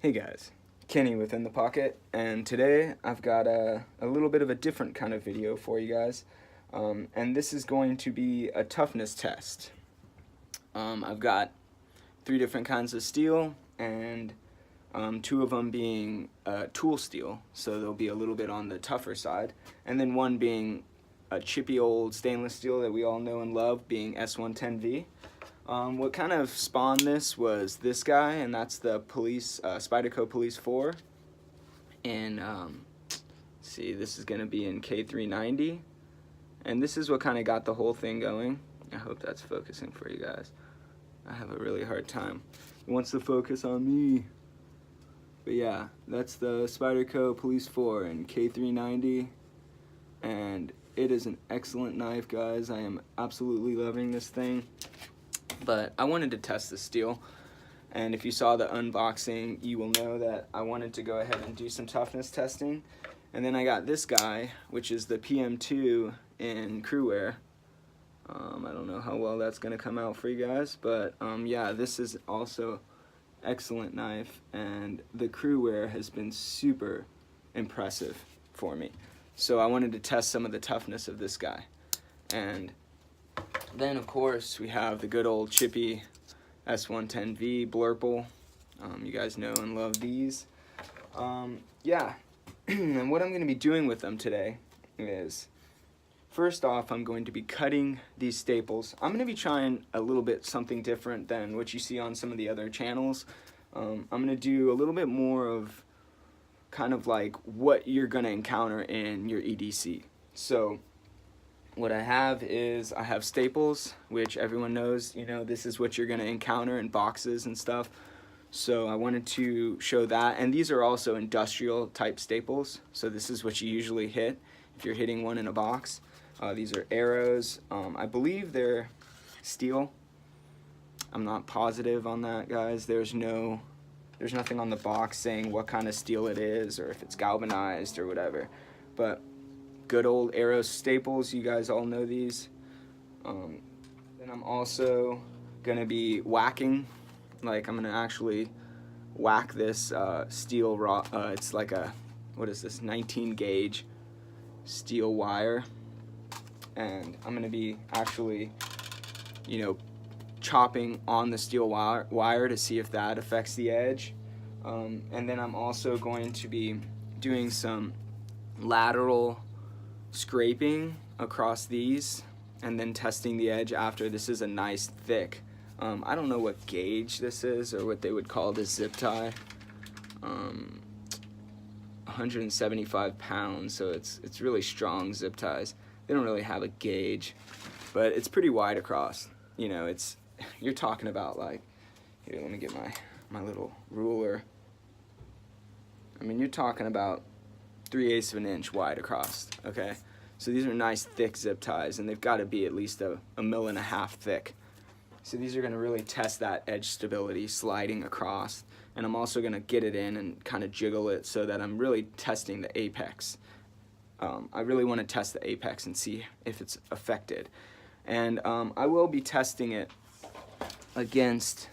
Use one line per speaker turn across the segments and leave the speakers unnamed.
Hey guys, Kenny within the pocket, and today I've got a little bit of a different kind of video for you guys, and this is going to be a toughness test. I've got 3 different kinds of steel, and 2 of them being tool steel, so they'll be a little bit on the tougher side, and then 1 being a chippy old stainless steel that we all know and love, being S110V. What kind of spawned this was this guy, and that's the Spyderco Police 4. And see, this is going to be in K390. And this is what kind of got the whole thing going. I hope that's focusing for you guys. I have a really hard time. It wants to focus on me. But yeah, that's the Spyderco Police 4 in K390. And it is an excellent knife, guys. I am absolutely loving this thing. But I wanted to test the steel, and if you saw the unboxing, you will know that I wanted to go ahead and do some toughness testing. And then I got this guy, which is the PM2 in Cruwear. I don't know how well that's going to come out for you guys, but yeah, this is also excellent knife, and the Cruwear has been super impressive for me. So I wanted to test some of the toughness of this guy. And then, of course, we have the good old chippy S110V Blurple. You guys know and love these. Yeah, and what I'm going to be doing with them today is, first off, I'm going to be cutting these staples. I'm going to be trying a little bit something different than what you see on some of the other channels. I'm going to do a little bit more of kind of like what you're going to encounter in your EDC. So what I have is, I have staples, which everyone knows, you know, this is what you're going to encounter in boxes and stuff. So I wanted to show that. And these are also industrial type staples. So this is what you usually hit if you're hitting one in a box. These are arrows. I believe they're steel. I'm not positive on that, guys. There's nothing on the box saying what kind of steel it is or if it's galvanized or whatever. But good old arrow staples, you guys all know these. Then I'm also gonna be whacking, like I'm gonna actually whack this steel rod. It's like a, what is this, 19 gauge steel wire, and I'm gonna be actually, you know, chopping on the steel wire to see if that affects the edge. And then I'm also going to be doing some lateral scraping across these and then testing the edge after. This is a nice thick, I don't know what gauge this is or what they would call this zip tie. 175 pounds, so it's really strong zip ties. They don't really have a gauge, but it's pretty wide across. You know, you're talking about, like, here, let me get my little ruler. I mean, you're talking about 3/8 of an inch wide across, okay? So these are nice thick zip ties, and they've got to be at least a 1.5 mil thick. So these are going to really test that edge stability sliding across, and I'm also going to get it in and kind of jiggle it so that I'm really testing the apex. I really want to test the apex and see if it's affected. And I will be testing it against,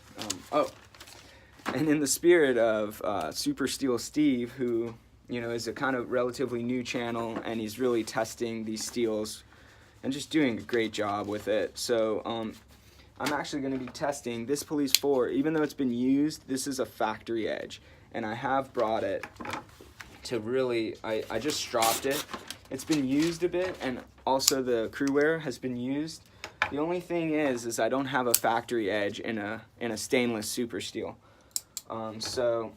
and in the spirit of Super Steel Steve, who, you know, is a kind of relatively new channel, and he's really testing these steels and just doing a great job with it. So I'm actually going to be testing this Police 4. Even though it's been used, this is a factory edge, and I have brought it to really, I just stropped it. It's been used a bit, and also the Cruwear has been used. The only thing is I don't have a factory edge in a stainless super steel. So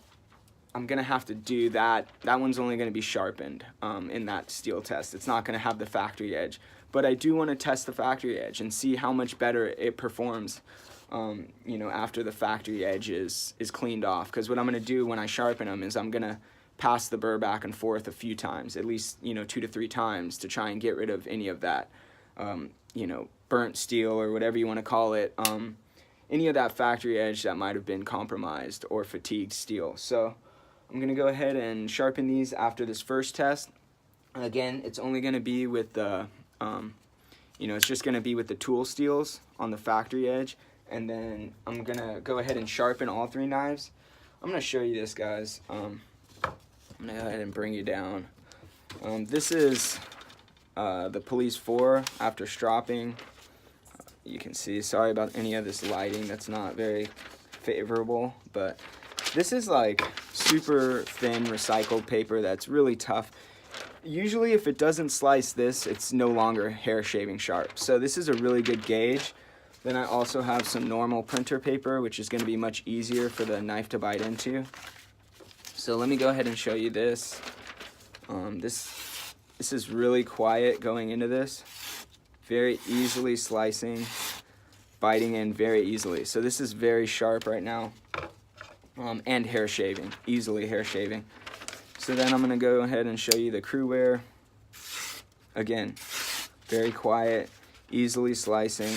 I'm gonna have to do that. That one's only gonna be sharpened in that steel test. It's not gonna have the factory edge, but I do want to test the factory edge and see how much better it performs, you know, after the factory edge is cleaned off. Because what I'm gonna do when I sharpen them is I'm gonna pass the burr back and forth a few times, at least, you know, 2 to 3 times, to try and get rid of any of that, you know, burnt steel or whatever you want to call it. Any of that factory edge that might have been compromised or fatigued steel. So I'm going to go ahead and sharpen these after this first test. Again, it's only going to be with the, you know, it's just going to be with the tool steels on the factory edge. And then I'm going to go ahead and sharpen all 3 knives. I'm gonna show you this, guys. I'm gonna go ahead and bring you down. This is the Police 4 after stropping. You can see, sorry about any of this lighting, that's not very favorable, but this is like super thin recycled paper that's really tough. Usually if it doesn't slice this, it's no longer hair shaving sharp. So this is a really good gauge. Then I also have some normal printer paper, which is going to be much easier for the knife to bite into. So let me go ahead and show you this. This is really quiet going into this. Very easily slicing, biting in very easily. So this is very sharp right now. And hair shaving, easily hair shaving. So then I'm gonna go ahead and show you the Cruwear. Again, very quiet, easily slicing,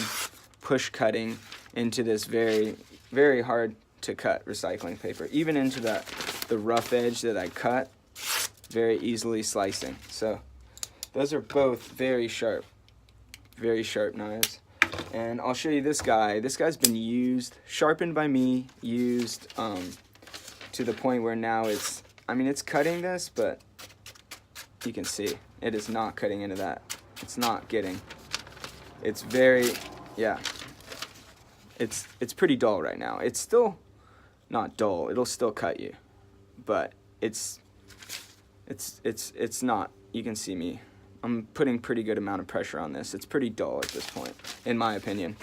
push cutting into this very, very hard to cut recycling paper. Even into the rough edge that I cut, very easily slicing. So those are both very sharp knives. And I'll show you this guy. This guy's been used, sharpened by me, used to the point where now it's cutting this, but you can see it is not cutting into that. It's not getting. It's very, yeah. It's pretty dull right now. It's still not dull. It'll still cut you, but it's not. You can see me. I'm putting pretty good amount of pressure on this. It's pretty dull at this point, in my opinion.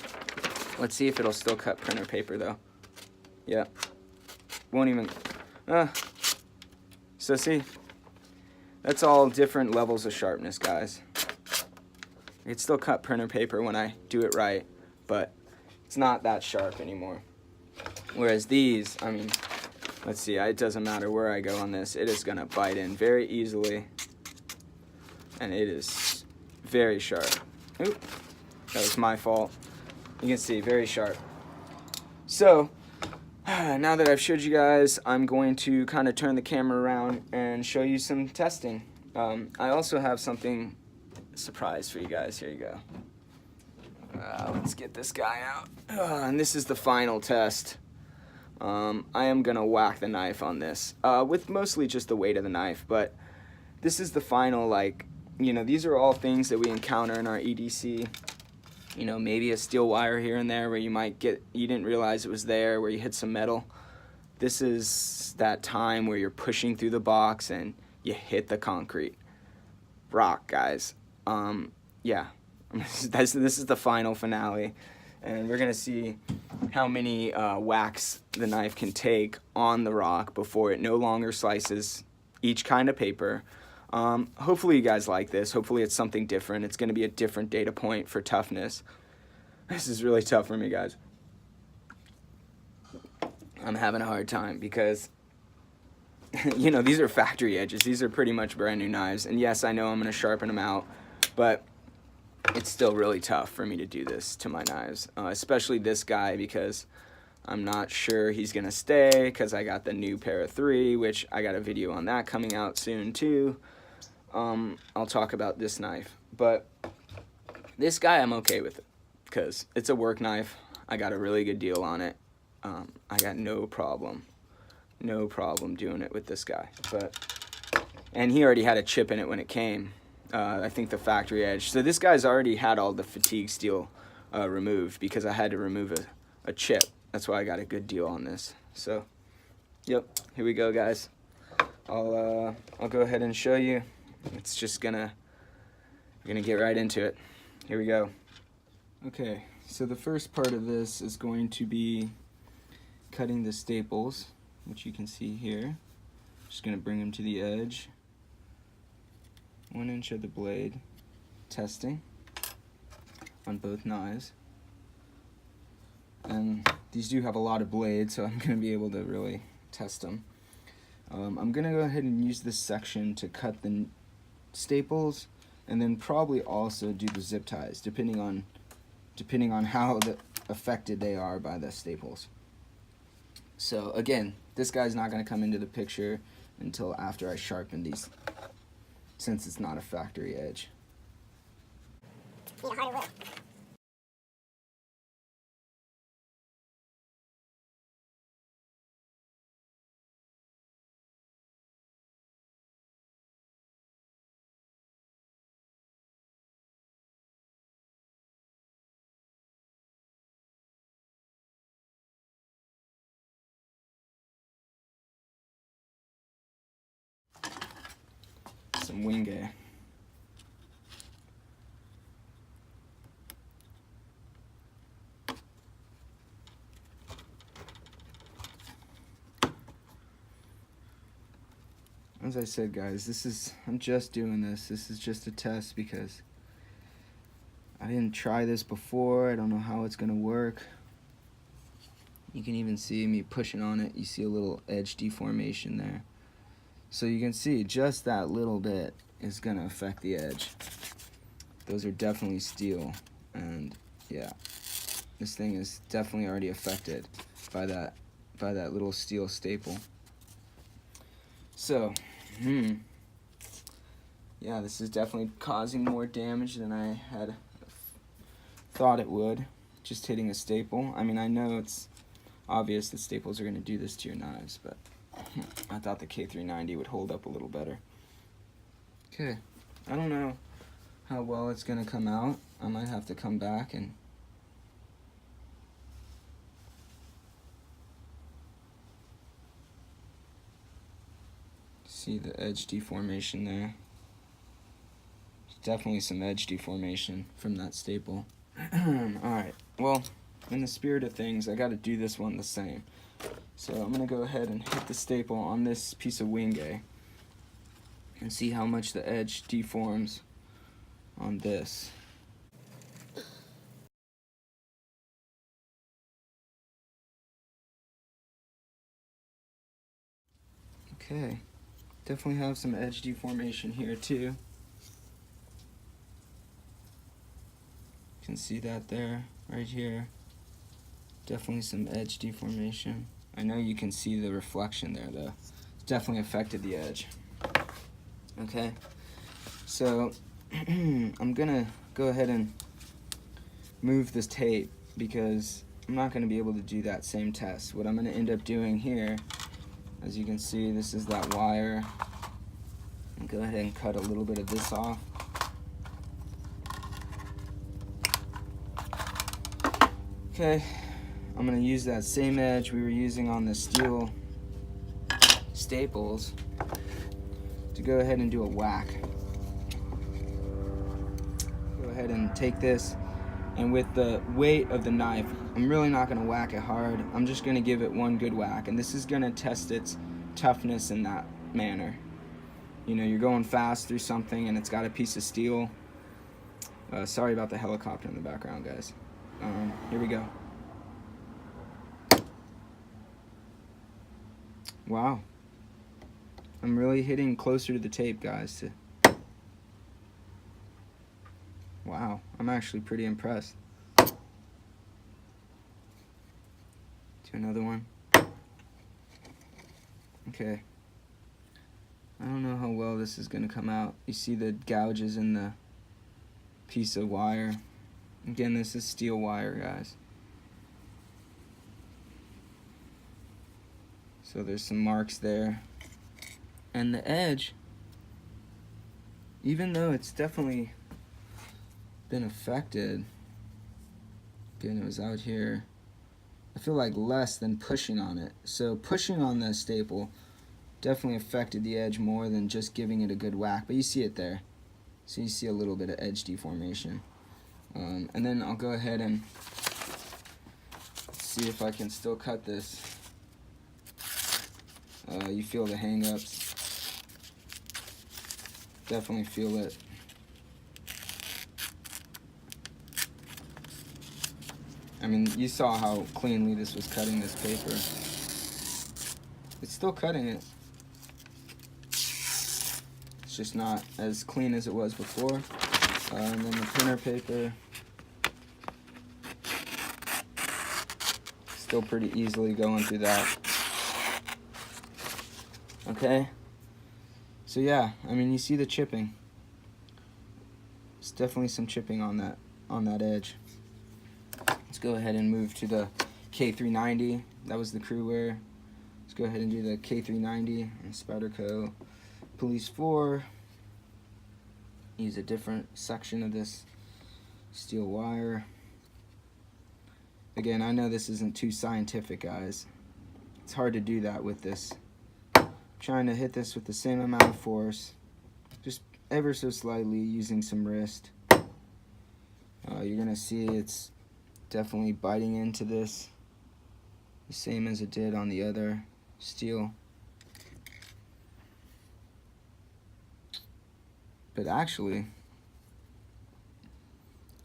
Let's see if it'll still cut printer paper though. Yeah, won't even. So see, that's all different levels of sharpness, guys. It still cut printer paper when I do it right, but it's not that sharp anymore. Whereas these, I mean, let's see, it doesn't matter where I go on this, it is gonna bite in very easily. And it is very sharp. Oop, that was my fault. You can see, very sharp. So, now that I've showed you guys, I'm going to kind of turn the camera around and show you some testing. I also have something surprise for you guys. Here you go. Let's get this guy out. And this is the final test. I am gonna whack the knife on this with mostly just the weight of the knife, but this is the final, like, you know, these are all things that we encounter in our EDC. You know, maybe a steel wire here and there where you didn't realize it was there, where you hit some metal. This is that time where you're pushing through the box and you hit the concrete. Rock, guys. Yeah, this is the final finale. And we're gonna see how many whacks the knife can take on the rock before it no longer slices each kind of paper. Hopefully you guys like this. Hopefully it's something different. It's going to be a different data point for toughness. This is really tough for me, guys. I'm having a hard time because, you know, these are factory edges. These are pretty much brand new knives. And yes, I know I'm going to sharpen them out, but it's still really tough for me to do this to my knives, especially this guy, because I'm not sure he's going to stay because I got the new pair of 3, which I got a video on that coming out soon too. I'll talk about this knife, but this guy I'm okay with it because it's a work knife. I got a really good deal on it. I got no problem doing it with this guy. And he already had a chip in it when it came. I think the factory edge. So this guy's already had all the fatigue steel removed because I had to remove a chip. That's why I got a good deal on this. So, yep, here we go, guys. I'll go ahead and show you. It's just we're gonna get right into it. Here we go. Okay, so the first part of this is going to be cutting the staples, which you can see here. Just gonna bring them to the edge. 1 inch of the blade. Testing on both knives. And these do have a lot of blades, so I'm gonna be able to really test them. I'm gonna go ahead and use this section to cut the staples, and then probably also do the zip ties, depending on how affected they are by the staples. So again, this guy's not gonna come into the picture until after I sharpen these, since it's not a factory edge.
You know, harder work.
some wingay. As I said, guys, I'm just doing this. This is just a test because I didn't try this before. I don't know how it's gonna work. You can even see me pushing on it. You see a little edge deformation there. So you can see just that little bit is gonna affect the edge. Those are definitely steel, and yeah, this thing is definitely already affected by that little steel staple. So, yeah, this is definitely causing more damage than I had thought it would, just hitting a staple. I mean, I know it's obvious that staples are going to do this to your knives, but I thought the K390 would hold up a little better. Okay, I don't know how well it's going to come out. I might have to come back and see the edge deformation there. There's definitely some edge deformation from that staple. Alright, well, in the spirit of things, I gotta do this one the same. So I'm gonna go ahead and hit the staple on this piece of wingay and see how much the edge deforms on this. Okay, definitely have some edge deformation here too. You can see that there, right here. Definitely some edge deformation. I know you can see the reflection there though. It's definitely affected the edge. Okay, so I'm gonna go ahead and move this tape because I'm not gonna be able to do that same test. What I'm gonna end up doing here, as you can see, this is that wire. And go ahead and cut a little bit of this off. Okay, I'm gonna use that same edge we were using on the steel staples to go ahead and do a whack. Go ahead and take this, and with the weight of the knife, I'm really not gonna whack it hard. I'm just gonna give it one good whack, and this is gonna test its toughness in that manner. You know, you're going fast through something and it's got a piece of steel. Sorry about the helicopter in the background, guys. Here we go. Wow. I'm really hitting closer to the tape, guys. Wow, I'm actually pretty impressed. Do another one. Okay. I don't know how well this is going to come out. You see the gouges in the piece of wire. Again, this is steel wire, guys. So there's some marks there. And the edge, even though it's definitely been affected, again, it was out here, I feel like less than pushing on it. So pushing on the staple definitely affected the edge more than just giving it a good whack, but you see it there. So you see a little bit of edge deformation. And then I'll go ahead and see if I can still cut this. You feel the hang-ups. Definitely feel it. I mean, you saw how cleanly this was cutting this paper. It's still cutting it. It's just not as clean as it was before. And then the printer paper, still pretty easily going through that. Okay, so yeah, I mean, you see the chipping. There's definitely some chipping on that edge. Let's go ahead and move to the K390. That was the Cruwear. Let's go ahead and do the K390 and Spyderco Police 4. Use a different section of this steel wire. Again, I know this isn't too scientific, guys. It's hard to do that with this. I'm trying to hit this with the same amount of force. Just ever so slightly using some wrist. You're gonna see it's definitely biting into this, the same as it did on the other steel. But actually,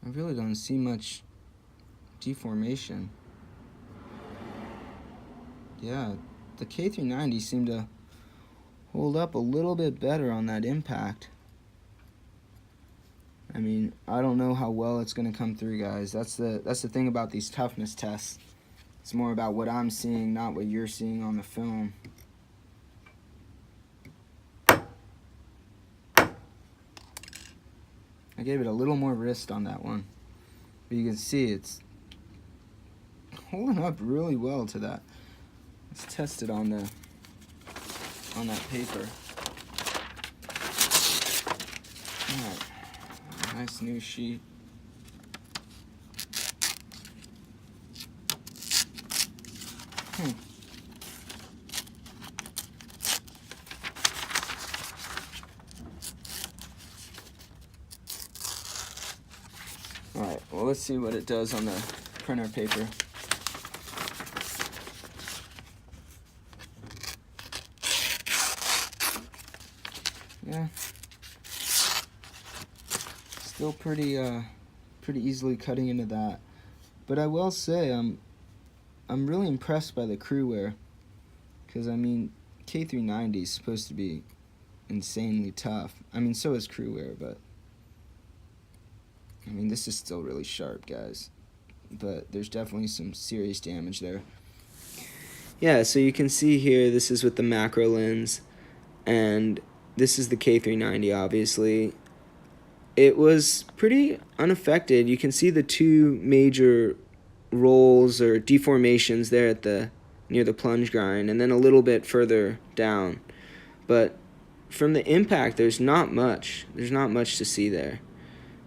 I really don't see much deformation. Yeah, the K390 seemed to hold up a little bit better on that impact. I mean, I don't know how well it's going to come through, guys. That's the thing about these toughness tests. It's more about what I'm seeing, not what you're seeing on the film. I gave it a little more wrist on that one, but you can see it's holding up really well to that. Let's test it on that paper. All right. Nice new sheet. Alright, well, let's see what it does on the printer paper. Yeah. Still pretty easily cutting into that. But I will say I'm really impressed by the Cruwear, because I mean K390 is supposed to be insanely tough. I mean, so is Cruwear, but I mean, this is still really sharp, guys. But there's definitely some serious damage there. Yeah, so you can see here, this is with the macro lens, and this is the K390, obviously. It was pretty unaffected. You can see the two major rolls or deformations there at near the plunge grind, and then a little bit further down. But from the impact, there's not much. There's not much to see there.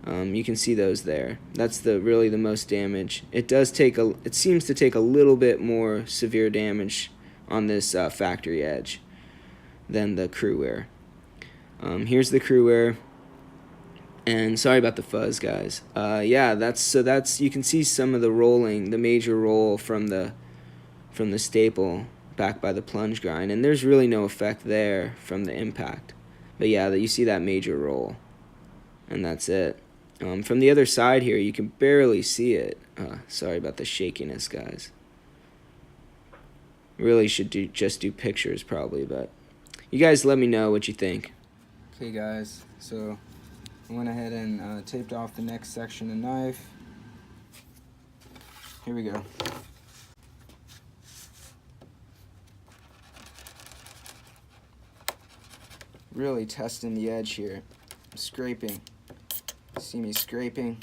You can see those there. That's really the most damage. It seems to take a little bit more severe damage on this factory edge than the Cruwear. Here's the Cruwear. And sorry about the fuzz, guys. Yeah, that's you can see some of the rolling, the major roll from the staple back by the plunge grind, and there's really no effect there from the impact. But yeah, you see that major roll, and that's it. From the other side here, you can barely see it. Sorry about the shakiness, guys. Really should just do pictures probably, but you guys let me know what you think. Okay, guys, so I went ahead and taped off the next section of knife. Here we go. Really testing the edge here. I'm scraping. See me scraping.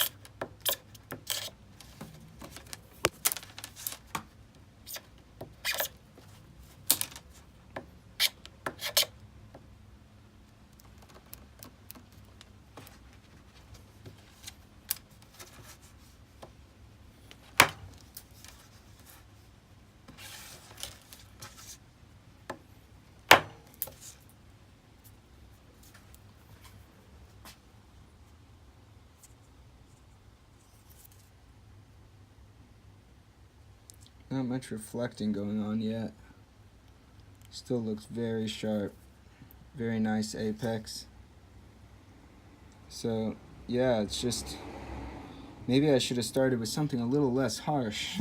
Not much reflecting going on yet. Still looks very sharp. Very nice apex. So yeah, it's just, maybe I should have started with something a little less harsh.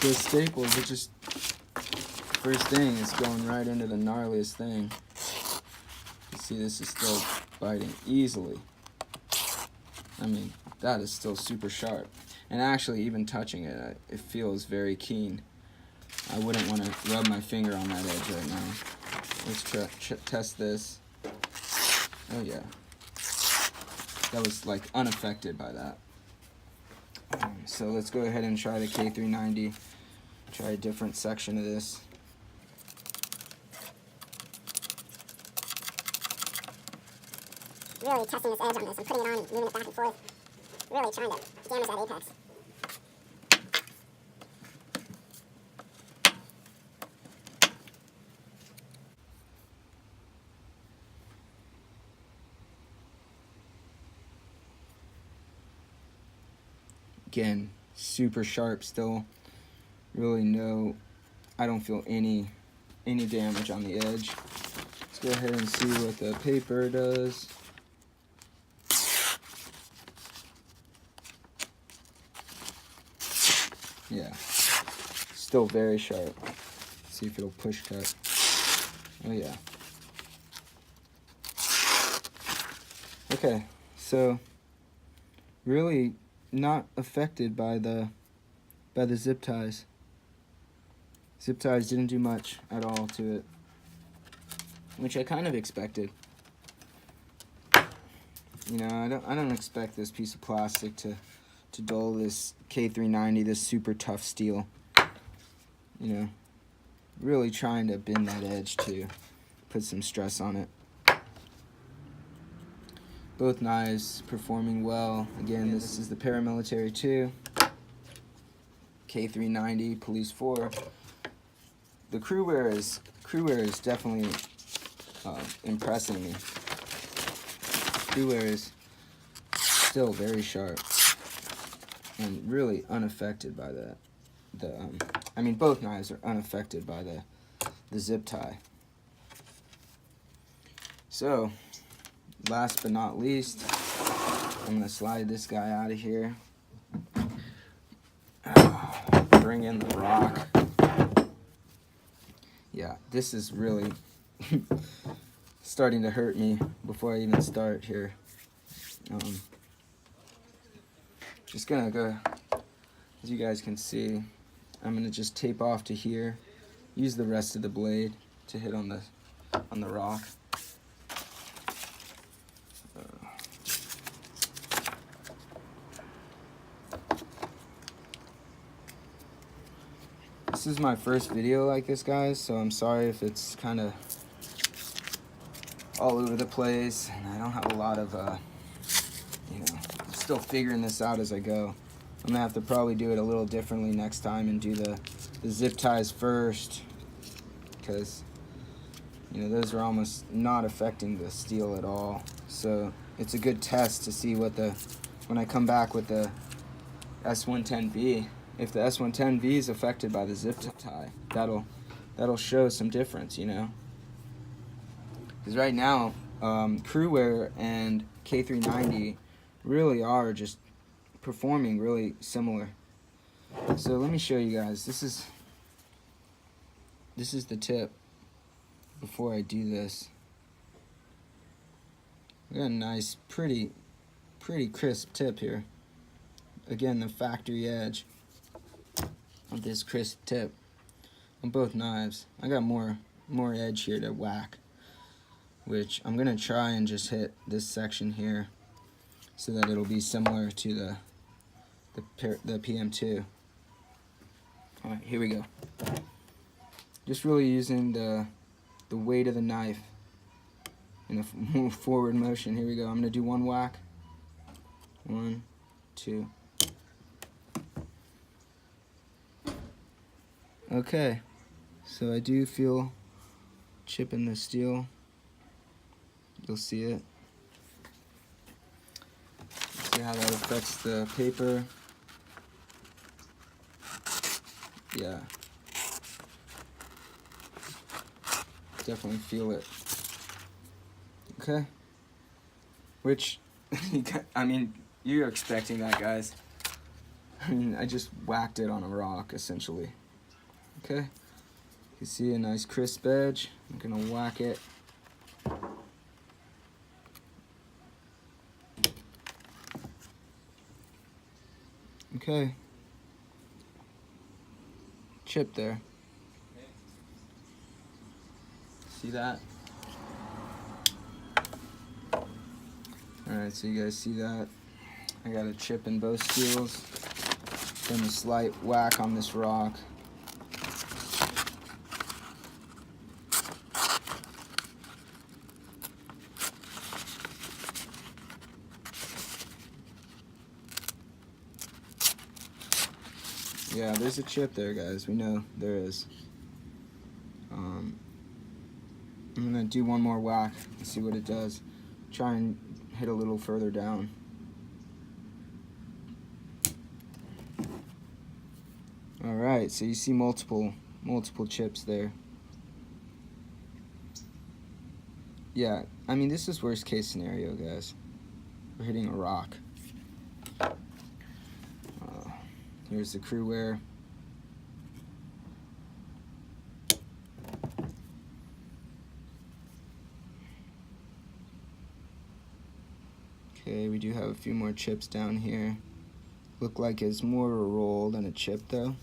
Those staples, it just, first thing is going right into the gnarliest thing. You see, this is still biting easily. I mean, that is still super sharp. And actually, even touching it, it feels very keen. I wouldn't want to rub my finger on that edge right now. Let's test this. Oh yeah. That was like unaffected by that. So let's go ahead and try the K390. Try a different section of this.
Really testing this edge on this. I'm putting it on, moving it back and forth. Really trying to damage that apex.
Again, super sharp still. Really I don't feel any damage on the edge. Let's go ahead and see what the paper does. Yeah, still very sharp. Let's see if it'll push cut. Oh yeah. Okay, so really not affected by the zip ties. Zip ties didn't do much at all to it, which I kind of expected. You know, I don't expect this piece of plastic to dull this K390, this super tough steel. You know, really trying to bend that edge to put some stress on it. Both knives performing well. Again, this is the Paramilitary 2, K390, Police 4. The Cruwear is definitely impressing me. Cruwear is still very sharp and really unaffected by I mean, both knives are unaffected by the zip tie. So, last but not least, I'm gonna slide this guy out of here. Bring in the rock. Yeah, this is really starting to hurt me before I even start here. Just gonna go, as you guys can see, I'm gonna just tape off to here, use the rest of the blade to hit on the rock. This is my first video like this, guys, so I'm sorry if it's kind of all over the place and I don't have a lot of you know, I'm still figuring this out as I go. I'm gonna have to probably do it a little differently next time and do the zip ties first, because you know, those are almost not affecting the steel at all. So it's a good test to see what when I come back with the S110V, if the S110V is affected by the zip tie, that'll show some difference, you know. Because right now, Cruwear and K390 really are just performing really similar. So let me show you guys. This is the tip before I do this. We got a nice, pretty crisp tip here. Again, the factory edge of this crisp tip on both knives. I got more edge here to whack, which I'm gonna try and just hit this section here so that it'll be similar to the PM2. All right, here we go. Just really using the weight of the knife in a forward motion. Here we go. I'm gonna do one whack. 1, 2. Okay, so I do feel chip in the steel. You'll see it. See how that affects the paper. Yeah. Definitely feel it. Okay. Which, I mean, you're expecting that, guys. I mean, I just whacked it on a rock, essentially. Okay. You see a nice crisp edge. I'm gonna whack it. Okay. Chip there. See that? Alright, so you guys see that? I got a chip in both steels. Then a slight whack on this rock. Yeah, there's a chip there, guys. We know there is. I'm gonna do one more whack and see what it does. Try and hit a little further down. All right, so you see multiple chips there. Yeah, I mean, this is worst case scenario, guys. We're hitting a rock. Here's the Cruwear. Okay, we do have a few more chips down here. Look like it's more of a roll than a chip, though.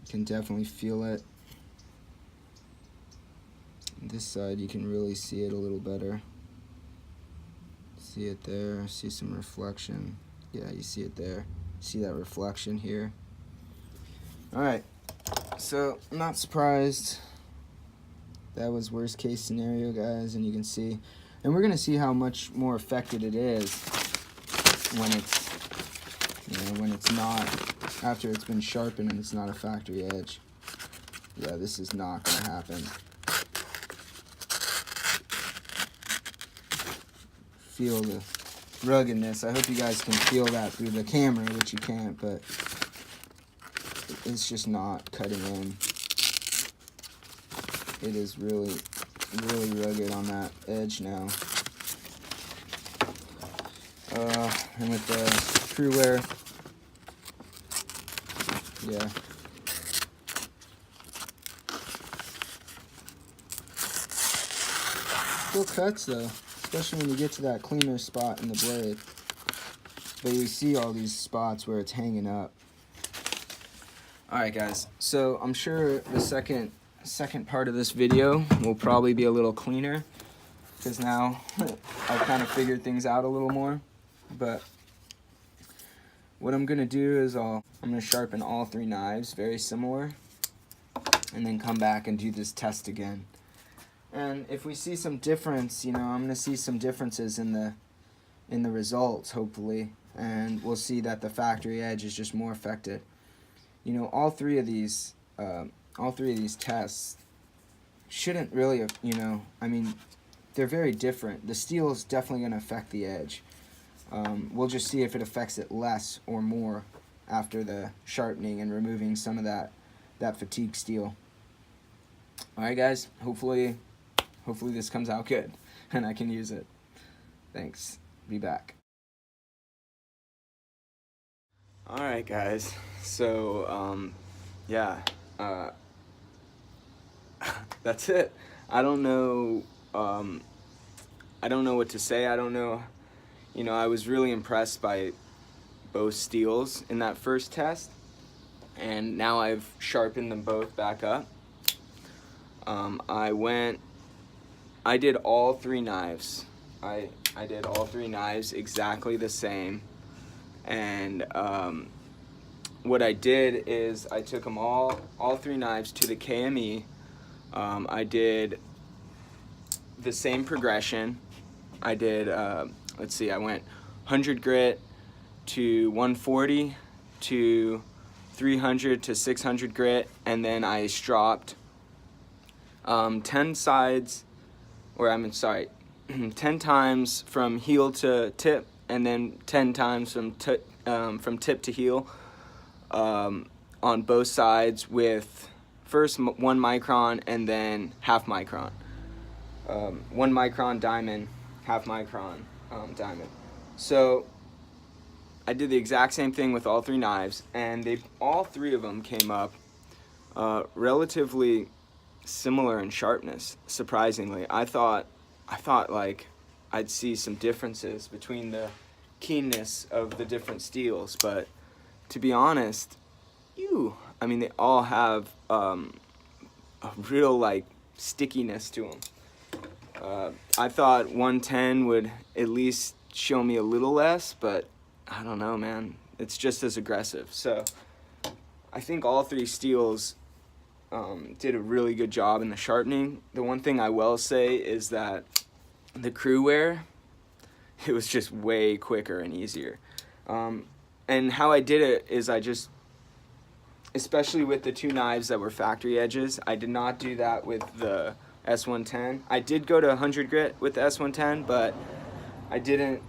You can definitely feel it. This side, you can really see it a little better. See it there, see some reflection. Yeah, you see it there. See that reflection here. Alright, so I'm not surprised. That was worst case scenario, guys, and you can see. And we're gonna see how much more affected it is when it's, when it's not, after it's been sharpened and it's not a factory edge. Yeah, this is not gonna happen. Feel the ruggedness. I hope you guys can feel that through the camera, which you can't, but it's just not cutting in. It is really rugged on that edge now. And with the Cruwear, yeah. Still cuts though, especially when you get to that cleaner spot in the blade. But you see all these spots where it's hanging up. Alright guys, so I'm sure the second part of this video will probably be a little cleaner, because now I've kind of figured things out a little more. But what I'm gonna do is I'm gonna sharpen all 3 knives very similar, and then come back and do this test again. And if we see some difference, I'm gonna see some differences in the results, hopefully, and we'll see that the factory edge is just more affected. All three of these tests shouldn't really, I mean, they're very different. The steel is definitely going to affect the edge. We'll just see if it affects it less or more after the sharpening and removing some of that fatigue steel. Alright guys, hopefully this comes out good and I can use it. Thanks. Be back. Alright guys, so yeah, that's it. I don't know what to say. I don't know, I was really impressed by both steels in that first test, and now I've sharpened them both back up. I did all 3 knives. I did all 3 knives exactly the same. And what I did is I took them all 3 knives to the KME. I did the same progression. I did, let's see, I went 100 grit to 140 to 300 to 600 grit, and then I stropped 10 sides, or 10 times from heel to tip, and then 10 times from tip to heel on both sides, with first 1 micron and then half micron. 1 micron diamond, half micron diamond. So I did the exact same thing with all 3 knives, and all 3 of them came up relatively similar in sharpness. Surprisingly, I thought like I'd see some differences between the keenness of the different steels, but to be honest, I mean, they all have a real like stickiness to them. I thought 110 would at least show me a little less, but I don't know, man. It's just as aggressive. So I think all 3 steels did a really good job in the sharpening. The one thing I will say is that the Cruwear, it was just way quicker and easier. And how I did it is especially with the 2 knives that were factory edges, I did not do that with the S110. I did go to 100 grit with the S110, but I didn't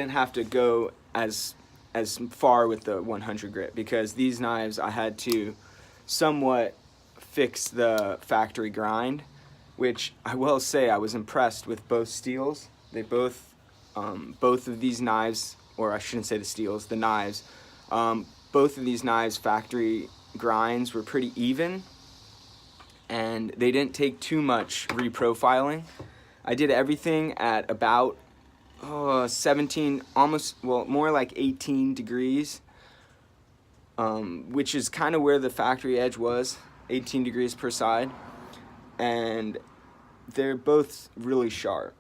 have to go as as far with the 100 grit, because these knives I had to somewhat fix the factory grind, which I will say I was impressed with both steels. They both of these knives, or I shouldn't say the steels, the knives, both of these knives factory grinds were pretty even, and they didn't take too much reprofiling. I did everything at about 17, almost, well, more like 18 degrees, which is kind of where the factory edge was, 18 degrees per side, and they're both really sharp.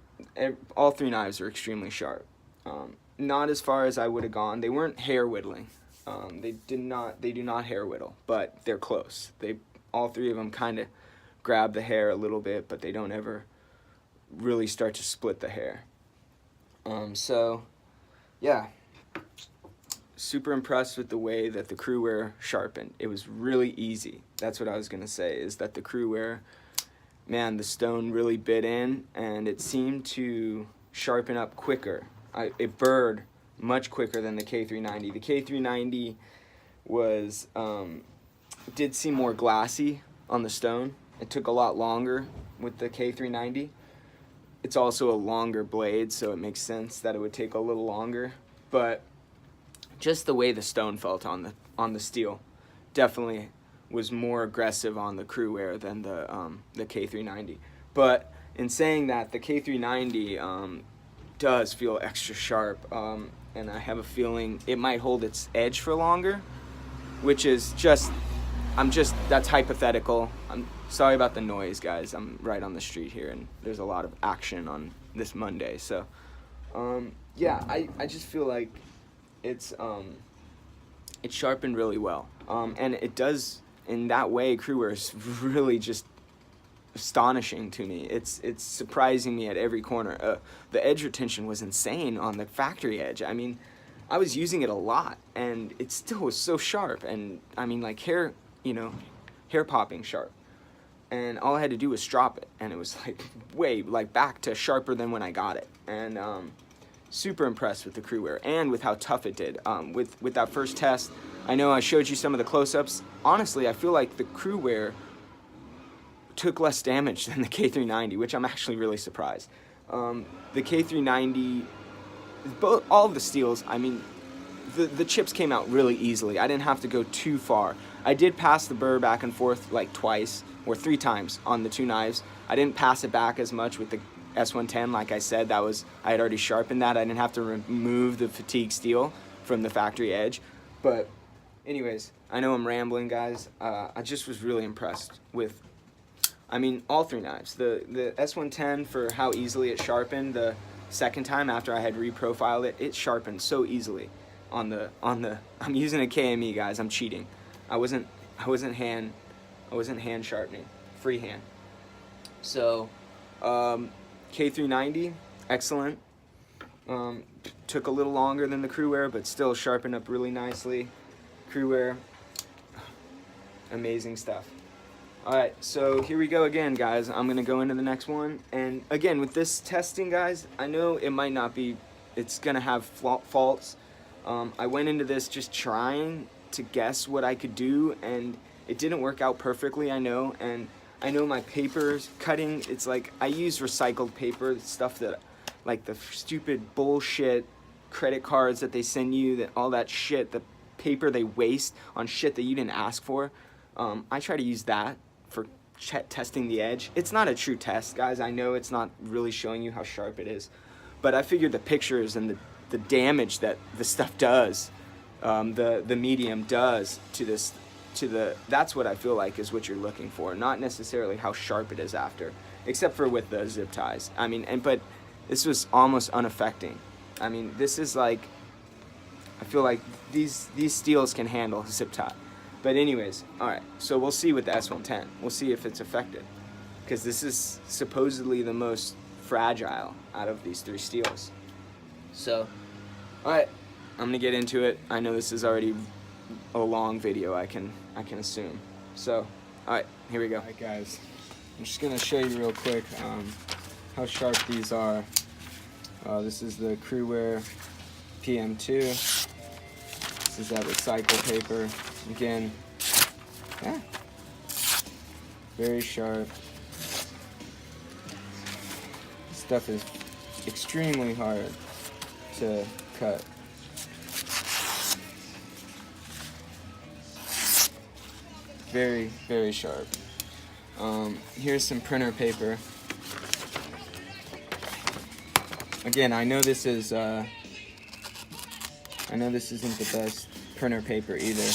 All three knives are extremely sharp. Not as far as I would have gone. They weren't hair whittling. They do not hair whittle, but they're close. All three of them kind of grab the hair a little bit, but they don't ever really start to split the hair. So yeah, super impressed with the way that the Cruwear sharpened. It was really easy. That's what I was gonna say, is that the Cruwear, man, the stone really bit in, and it seemed to sharpen up quicker. It burred much quicker than the K390. The K390 was did seem more glassy on the stone. It took a lot longer with the K390. It's also a longer blade, so it makes sense that it would take a little longer. But just the way the stone felt on the steel definitely was more aggressive on the Cruwear than the K390. But in saying that, the K390 does feel extra sharp, and I have a feeling it might hold its edge for longer, which is that's hypothetical. I'm sorry about the noise, guys. I'm right on the street here, and there's a lot of action on this Monday. So, yeah, I just feel like it sharpened really well, and it does in that way. Cruwear is really just astonishing to me. It's surprising me at every corner. The edge retention was insane on the factory edge. I mean, I was using it a lot, and it still was so sharp. And I mean, like hair popping sharp. And all I had to do was strop it, and it was like back to sharper than when I got it. And super impressed with the Cruwear and with how tough it did. With that first test, I know I showed you some of the close-ups. Honestly, I feel like the Cruwear took less damage than the K390, which I'm actually really surprised. The K390, all of the steels, I mean, the chips came out really easily. I didn't have to go too far. I did pass the burr back and forth like twice or three times on the two knives. I didn't pass it back as much with the S110. Like I said, I had already sharpened that. I didn't have to remove the fatigue steel from the factory edge. But anyways, I know I'm rambling, guys. I just was really impressed with, I mean, all three knives. The S110, for how easily it sharpened the second time after I had reprofiled it, it sharpened so easily on the I'm using a KME, guys. I'm cheating. I wasn't hand sharpening, freehand. So K390, excellent. Took a little longer than the Cruwear, but still sharpened up really nicely. Cruwear, amazing stuff. Alright, so here we go again, guys. I'm going to go into the next one. And again, with this testing, guys, I know it might not be, it's going to have faults. I went into this just trying to guess what I could do, and it didn't work out perfectly, I know. And I know my paper's cutting, it's like I use recycled paper, stuff that, like the stupid bullshit credit cards that they send you, that all that shit, the paper they waste on shit that you didn't ask for. I try to use that for testing the edge. It's not a true test, guys. I know it's not really showing you how sharp it is, but I figured the pictures and the damage that the stuff does, the medium does to this, that's what I feel like is what you're looking for, not necessarily how sharp it is after, except for with the zip ties. I mean, but this was almost unaffecting. I mean, this is like, I feel like these steels can handle zip tie. But anyways, alright, so we'll see with the S110. We'll see if it's affected, because this is supposedly the most fragile out of these three steels. So, alright, I'm going to get into it. I know this is already a long video, I can assume. So, alright, here we go. Alright guys, I'm just going to show you real quick how sharp these are. This is the Cruwear PM2. This is that recycle paper. Again, yeah, very sharp. This stuff is extremely hard to cut. Very, very sharp. Here's some printer paper. Again, I know this is I know this isn't the best printer paper either.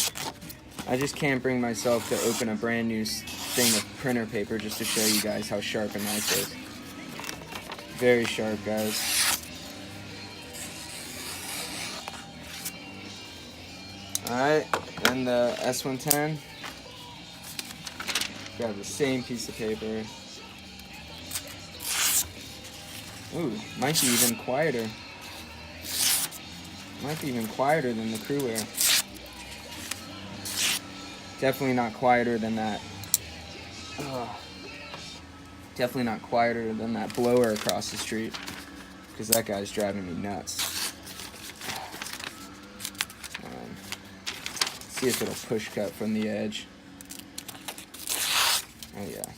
I just can't bring myself to open a brand new thing of printer paper just to show you guys how sharp a knife is. Very sharp, guys. Alright, and the S110. Got the same piece of paper. Ooh, might be even quieter. Might be even quieter than the Cruwear. Definitely not quieter than that. Definitely not quieter than that blower across the street, because that guy's driving me nuts. See if it'll push cut from the edge. Oh yeah.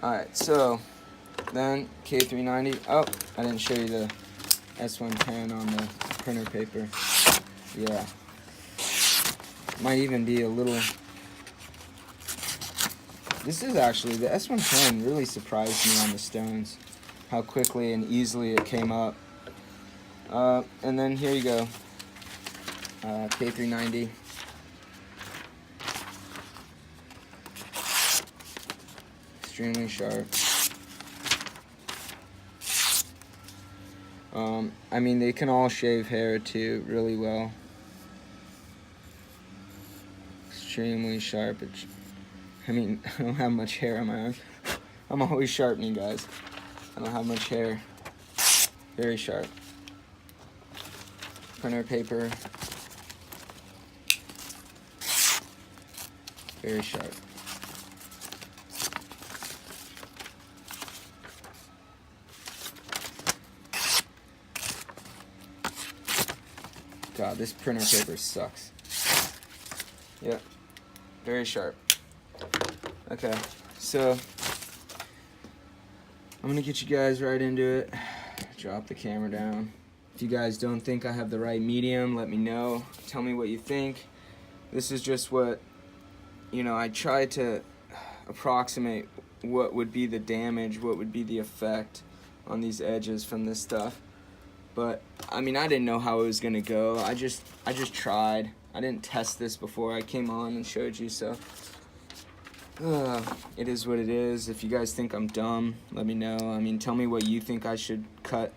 Alright, so then K390. Oh, I didn't show you the S110 on the printer paper. Yeah. Might even be a little... This is actually, the S110 really surprised me on the stones. How quickly and easily it came up. And then here you go. K390. Extremely sharp. I mean, they can all shave hair too really well. Extremely sharp. I mean, I don't have much hair on my arm. I'm always sharpening, guys. I don't have much hair. Very sharp. Printer paper. Very sharp. God, this printer paper sucks. Yep. Very sharp. Okay, so I'm gonna get you guys right into it. Drop the camera down. If you guys don't think I have the right medium, let me know. Tell me what you think. This is just what, you know, I try to approximate what would be the damage, what would be the effect on these edges from this stuff. But I mean, I didn't know how it was gonna go. I just tried. I didn't test this before I came on and showed you, so it is what it is. If you guys think I'm dumb, let me know. I mean, tell me what you think I should cut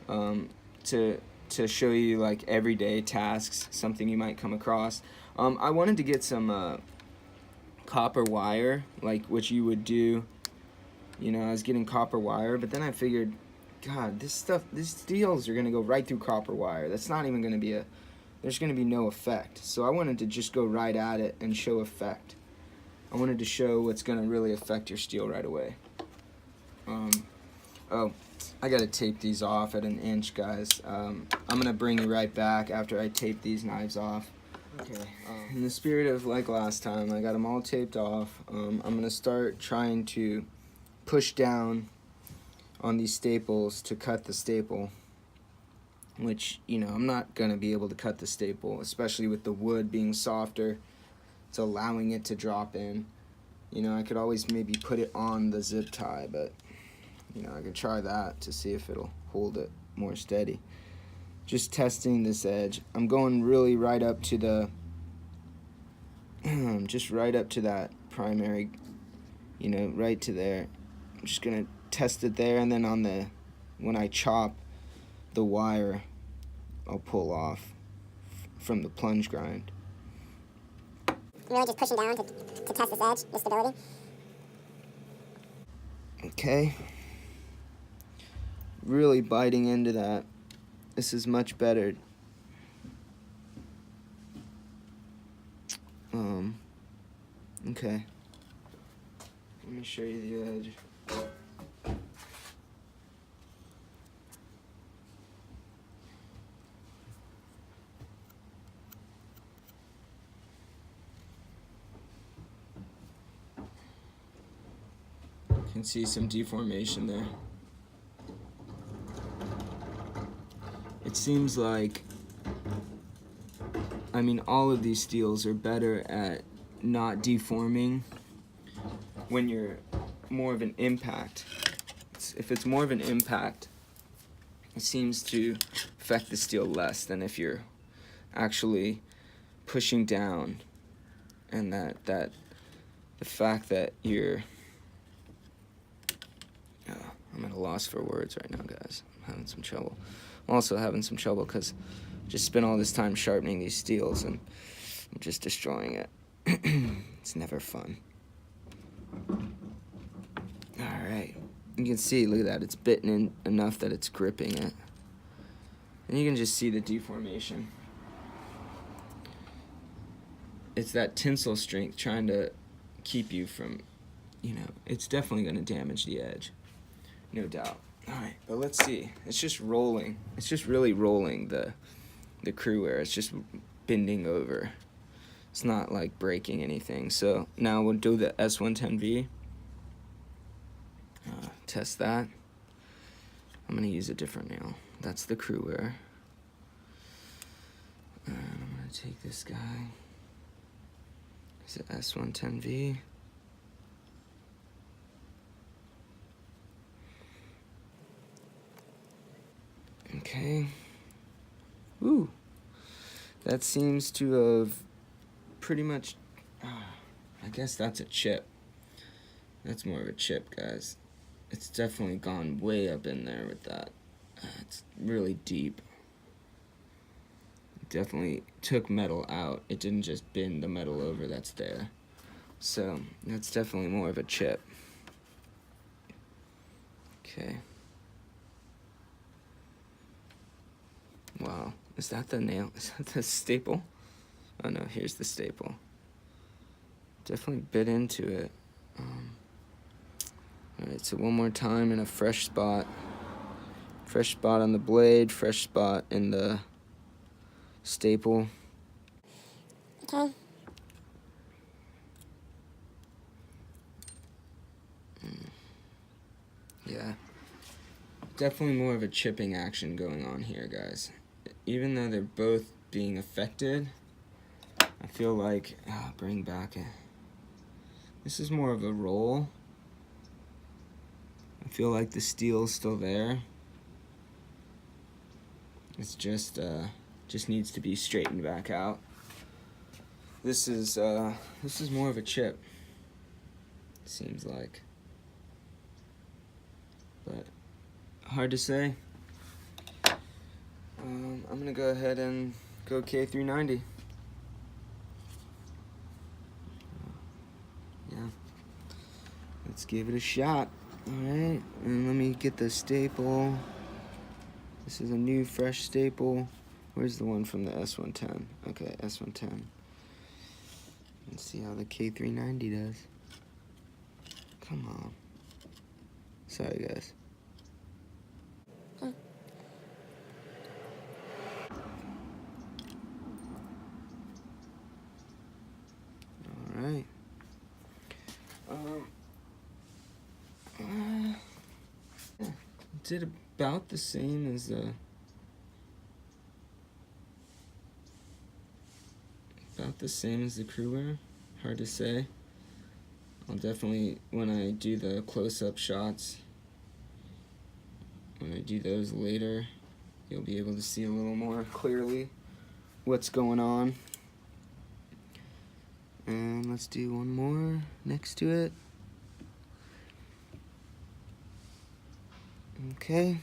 to show you like everyday tasks, something you might come across. I wanted to get some copper wire, like what you would do. You know, I was getting copper wire, but then I figured, God, this stuff, these steels are gonna go right through copper wire. That's not even gonna be there's gonna be no effect. So I wanted to just go right at it and show effect. I wanted to show what's gonna really affect your steel right away. Oh, I gotta tape these off at 1 inch, guys. I'm gonna bring you right back after I tape these knives off. Okay. In the spirit of like last time, I got them all taped off. I'm gonna start trying to push down on these staples to cut the staple, which, you know, I'm not gonna be able to cut the staple, especially with the wood being softer. It's allowing it to drop in. You know, I could always maybe put it on the zip tie, but, you know, I could try that to see if it'll hold it more steady. Just testing this edge. I'm going really right up to the, just right up to that primary, you know, right to there. I'm just gonna test it there, and then on the, when I chop the wire, I'll pull off from the plunge grind.
Really just pushing down to test this edge, the stability.
Okay. Really biting into that. This is much better. Okay. Let me show you the edge. can see some deformation there. It seems like, I mean, all of these steels are better at not deforming when you're more of an impact. If it's more of an impact, it seems to affect the steel less than if you're actually pushing down, and that the fact that you're I'm at a loss for words right now, guys. I'm having some trouble. I'm also having some trouble because I just spent all this time sharpening these steels and I'm just destroying it. It's never fun. Alright. You can see, look at that, it's bitten in enough that it's gripping it. And you can just see the deformation. It's that tensile strength trying to keep you from, it's definitely going to damage the edge. No doubt. Alright, but let's see. It's just rolling. It's just really rolling the Cruwear. It's just bending over. It's not like breaking anything. So now we'll do the S110V. Test that. I'm going to use a different nail. That's the Cruwear. And I'm going to take this guy. It's an S110V. Okay. Ooh. That seems to have pretty much, I guess that's a chip. That's more of a chip, guys. It's definitely gone way up in there with that. It's really deep. It definitely took metal out. It didn't just bend the metal over that's there. So that's definitely more of a chip. Okay. Wow, is that the nail? Is that the staple? Oh no, here's the staple. Definitely bit into it. Alright, so one more time in a fresh spot. Fresh spot on the blade, fresh spot in the staple.
Okay.
Yeah. Definitely more of a chipping action going on here, guys. Even though they're both being affected, I feel like, bring back it. This is more of a roll. I feel like the steel's still there. It's just needs to be straightened back out. This is more of a chip, it seems like. But hard to say. I'm gonna go ahead and go K390. Yeah. Let's give it a shot. Alright, and let me get the staple. This is a new fresh staple. Where's the one from the S110? Okay, S110. Let's see how the K390 does. Come on. Sorry, guys. Alright. Did about the same as the Cruwear. Hard to say. I'll definitely, when I do the close-up shots, when I do those later, you'll be able to see a little more clearly what's going on. And let's do one more next to it. Okay.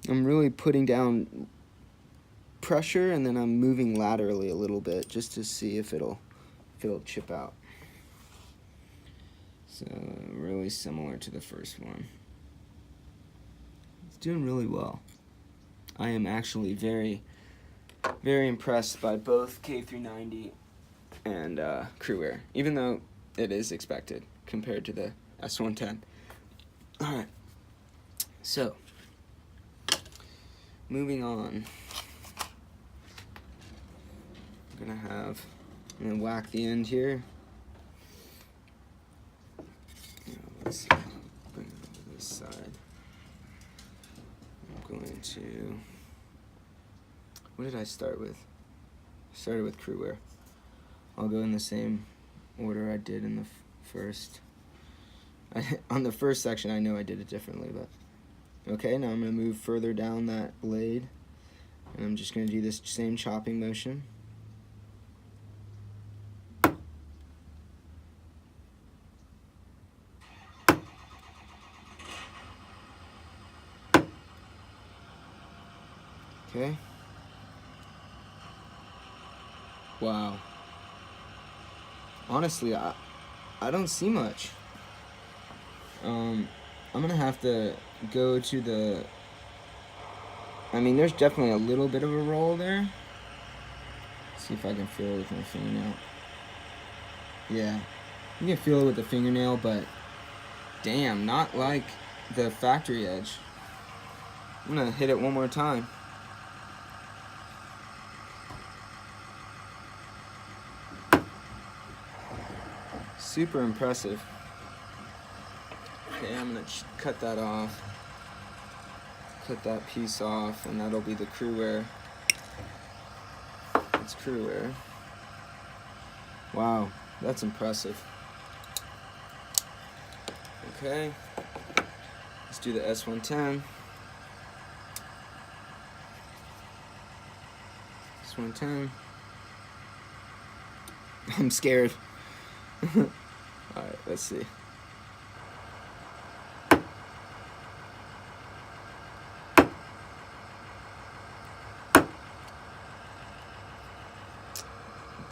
I'm really putting down pressure and then I'm moving laterally a little bit just to see if it'll chip out. So really similar to the first one. It's doing really well. I am actually very, very impressed by both K390 and Cruwear, even though it is expected compared to the S110. Alright, so moving on. I'm gonna whack the end here. let's see. Bring it over this side. I'm going to, what did I start with? I started with Cruwear. I'll go in the same order I did in the first. On the first section, I know I did it differently, but okay. Now I'm going to move further down that blade, and I'm just going to do this same chopping motion. Okay. Wow. Honestly, I don't see much. I'm gonna have to go to the, I mean, there's definitely a little bit of a roll there. Let's see if I can feel it with my fingernail. Yeah, you can feel it with the fingernail, but damn, not like the factory edge. I'm gonna hit it one more time. Super impressive. Okay, I'm gonna cut that off. Cut that piece off, and that'll be the Cruwear. It's Cruwear. Wow, that's impressive. Okay, let's do the S110. S110. I'm scared. Alright, let's see.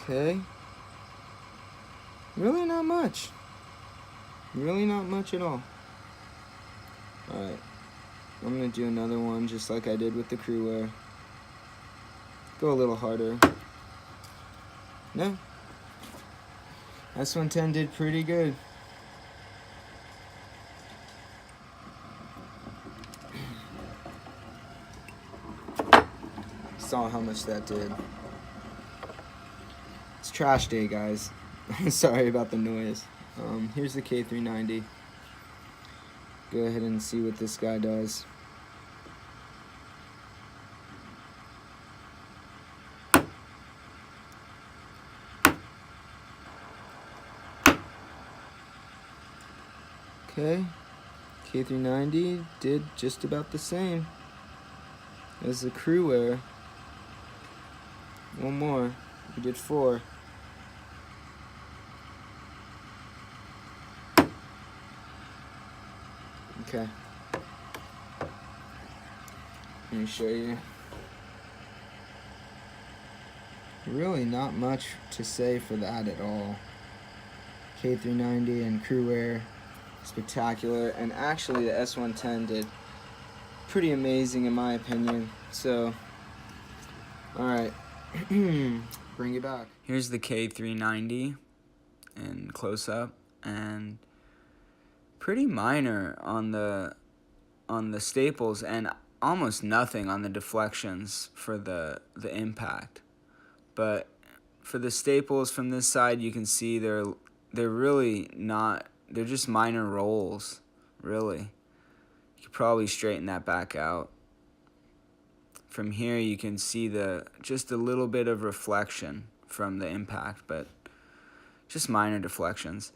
Okay. Really not much. Really not much at all. Alright. I'm going to do another one just like I did with the Cruwear. Go a little harder. No. S110 did pretty good. Saw how much that did. It's trash day, guys. Sorry about the noise. Here's the K390. Go ahead and see what this guy does. Okay, K390 did just about the same as the Cruwear. One more. We did 4. Okay. Let me show you. Really not much to say for that at all. K390 and Cruwear, spectacular. And actually the S110 did pretty amazing in my opinion. So, alright. Bring it back. Here's the K390 in close up, and pretty minor on the staples and almost nothing on the deflections for the impact. But for the staples from this side, you can see they're really not, they're just minor rolls, really. You could probably straighten that back out. From here you can see just a little bit of reflection from the impact, but just minor deflections.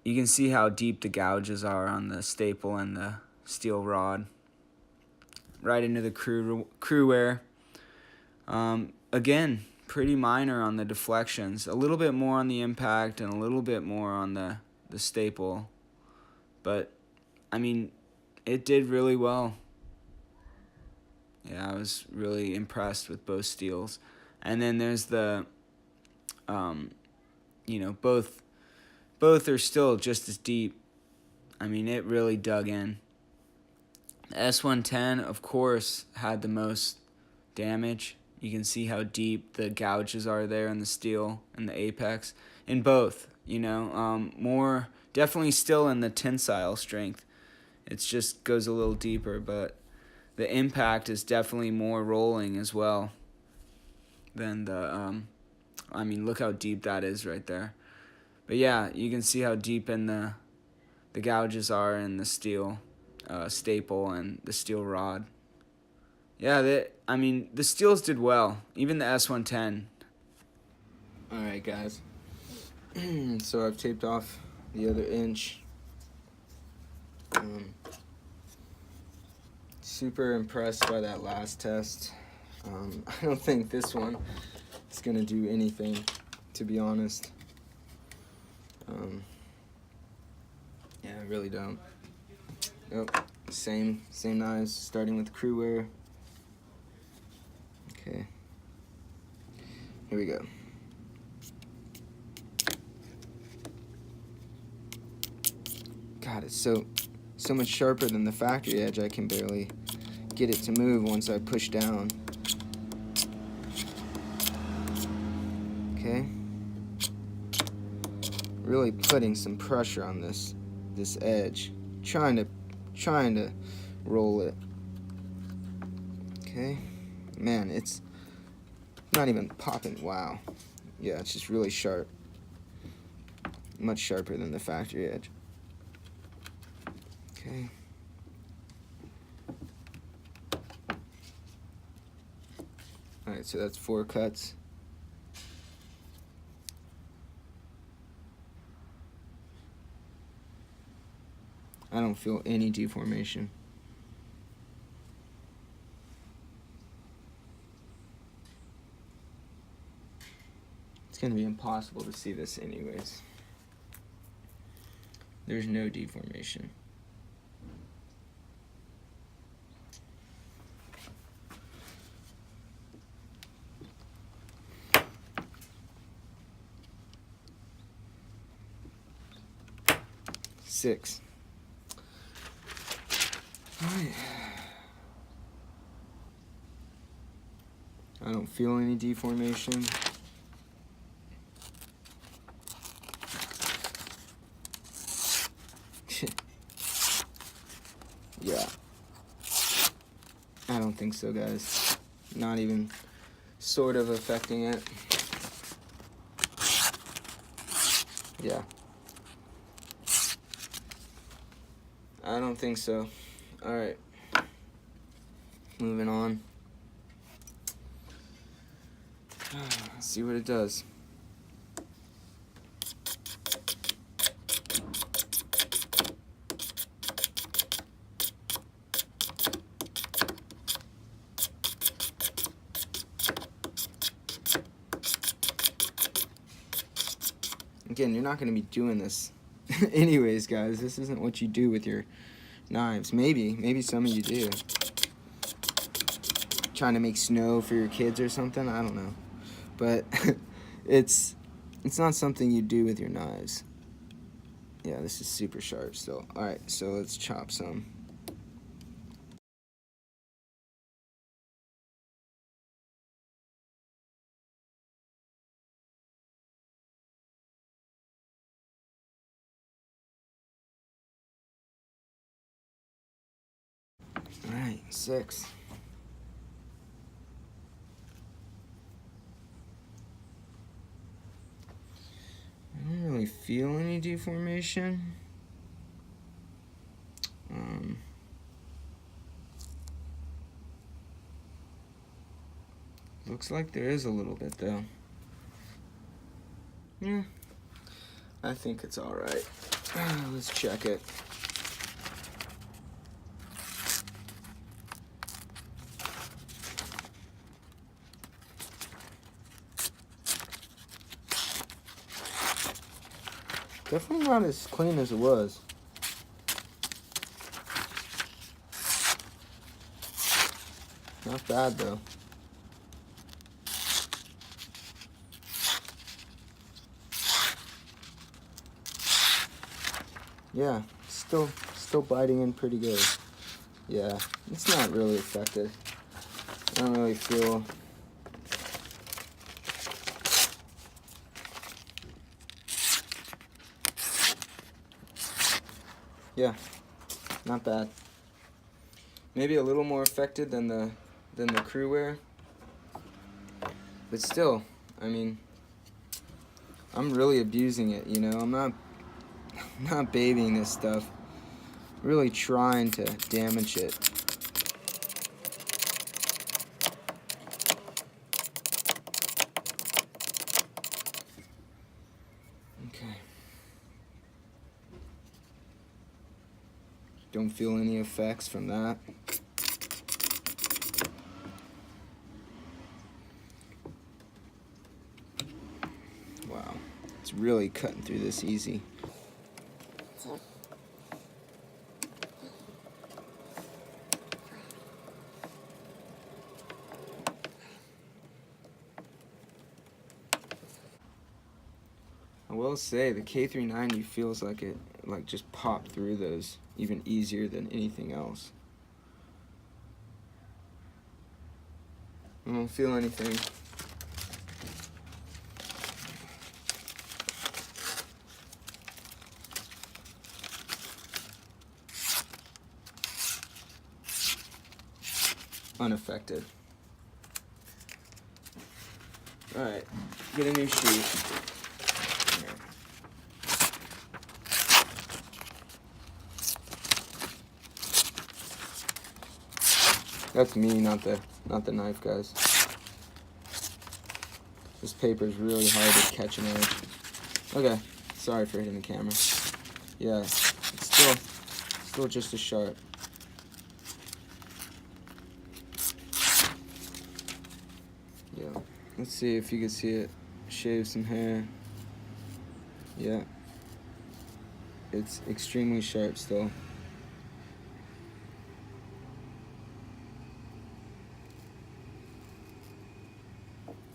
You can see how deep the gouges are on the staple and the steel rod. Right into the Cruwear. Again, pretty minor on the deflections. A little bit more on the impact and a little bit more on the staple. But, I mean, it did really well. Yeah, I was really impressed with both steels. And then there's the, you know, both are still just as deep. I mean, it really dug in. The S110, of course, had the most damage. You can see how deep the gouges are there in the steel and the apex. In both, you know, more, definitely still in the tensile strength. It just goes a little deeper, but the impact is definitely more rolling as well than the, I mean, look how deep that is right there. But yeah, you can see how deep in the the gouges are in the steel staple and the steel rod. Yeah, I mean, the steels did well, even the S110. Alright guys, so I've taped off the other inch. Super impressed by that last test. I don't think this one is going to do anything, to be honest. Yeah, I really don't. Oh, same knives, starting with Cruwear. Okay, here we go. God, it's so much sharper than the factory edge. I can barely get it to move once I push down. Okay, really putting some pressure on this edge, trying to roll it. Okay, man, it's not even popping. Wow, yeah, it's just really sharp, much sharper than the factory edge. Okay. Alright, so that's 4 cuts. I don't feel any deformation. It's gonna be impossible to see this anyways. There's no deformation. Six. Alright. I don't feel any deformation. Yeah. I don't think so, guys. Not even sort of affecting it. Yeah. I don't think so. Alright. Moving on. Let's see what it does. Again, you're not going to be doing this anyways, guys. This isn't what you do with your knives. Maybe some of you do. Trying to make snow for your kids or something, I don't know. But it's not something you do with your knives. Yeah, this is super sharp still. Alright, so let's chop some. Alright, 6. I don't really feel any deformation. Looks like there is a little bit though. Yeah, I think it's alright. Let's check it. Definitely not as clean as it was. Not bad though. Yeah, still biting in pretty good. Yeah, it's not really affected. I don't really feel. Yeah, not bad. Maybe a little more affected than the Cruwear, but still, I mean, I'm really abusing it. You know, I'm not not babying this stuff. Really trying to damage it. Okay. Don't feel any effects from that. Wow, it's really cutting through this easy. I will say the K390 feels like it just popped through those even easier than anything else. I don't feel anything. Unaffected. Alright, get a new sheet. That's me, not the knife, guys. This paper is really hard to catch an edge. Okay, sorry for hitting the camera. Yeah, it's still just as sharp. Yeah, let's see if you can see it. Shave some hair. Yeah, it's extremely sharp still.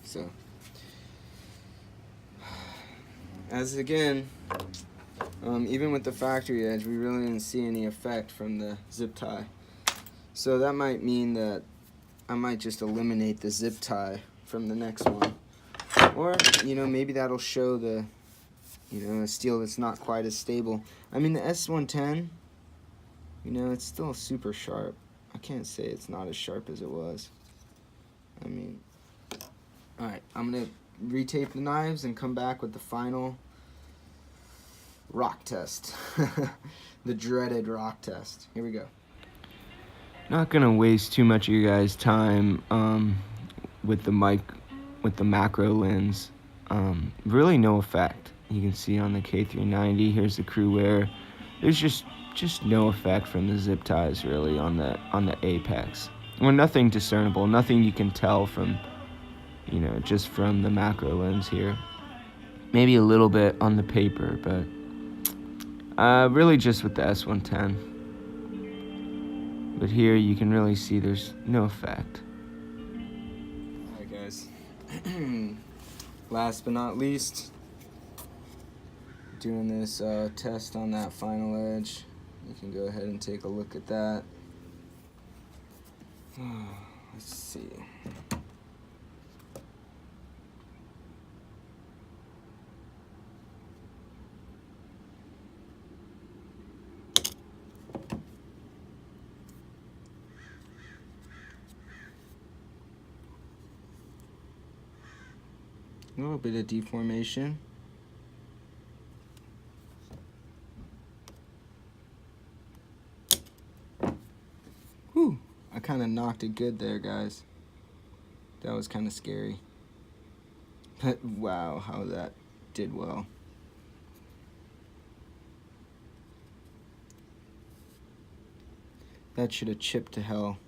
So, as again, even with the factory edge, we really didn't see any effect from the zip tie. So that might mean that I might just eliminate the zip tie from the next one. Or, you know, maybe that'll show the, you know, a steel that's not quite as stable. I mean, the S110, you know, it's still super sharp. I can't say it's not as sharp as it was. I mean, alright, I'm going to retape the knives and come back with the final rock test. The dreaded rock test. Here we go. Not going to waste too much of you guys' time with the macro lens. Really no effect. You can see on the K390, here's the Cruwear. There's just no effect from the zip ties really on the apex. Well, nothing discernible, nothing you can tell from, you know, just from the macro lens here. Maybe a little bit on the paper, but really just with the S110. But here you can really see there's no effect. Alright guys, last but not least, doing this test on that final edge. You can go ahead and take a look at that. Let's see. A little bit of deformation. Whew, I kind of knocked it good there, guys. That was kind of scary. But wow, how that did well. That should have chipped to hell.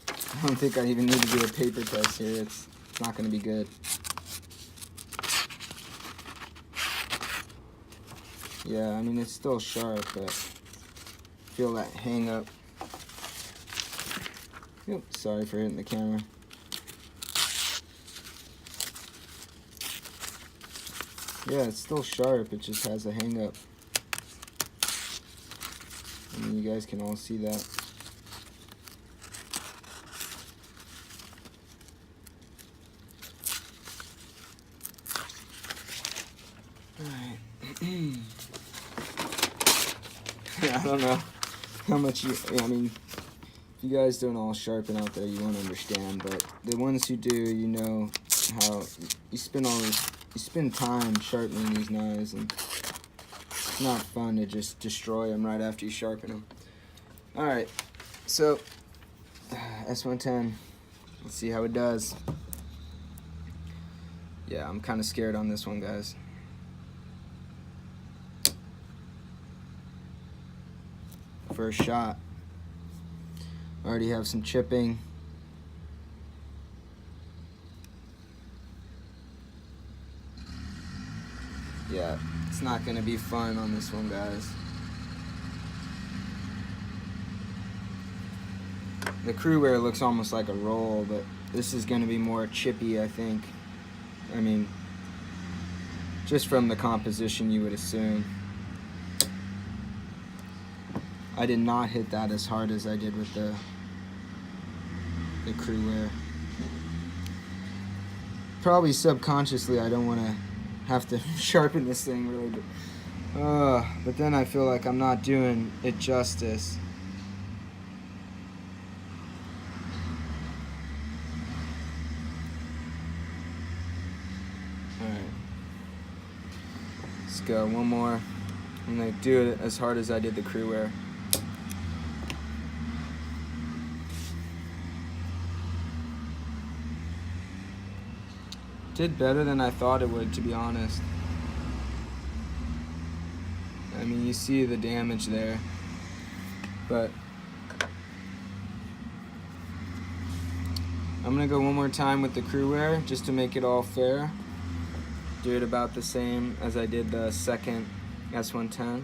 I don't think I even need to do a paper test here. It's not going to be good. Yeah, I mean, it's still sharp, but feel that hang up. Yep, sorry for hitting the camera. Yeah, it's still sharp. It just has a hang up. I mean, you guys can all see that. I don't know how much I mean, if you guys don't all sharpen out there, you won't understand, but the ones who do, you know how you spend all this, you spend time sharpening these knives, and it's not fun to just destroy them right after you sharpen them. Alright, so S110, let's see how it does. Yeah, I'm kind of scared on this one, guys. First shot. Already have some chipping. Yeah, it's not gonna be fun on this one, guys. The Cruwear looks almost like a roll, but this is gonna be more chippy, I think. I mean, just from the composition you would assume. I did not hit that as hard as I did with the Cruwear. Probably subconsciously I don't want to have to sharpen this thing really, but then I feel like I'm not doing it justice. Alright, let's go, one more. I'm going to do it as hard as I did the Cruwear. Did better than I thought it would, to be honest. I mean, you see the damage there, but I'm gonna go one more time with the Cruwear just to make it all fair. Do it about the same as I did the second S110,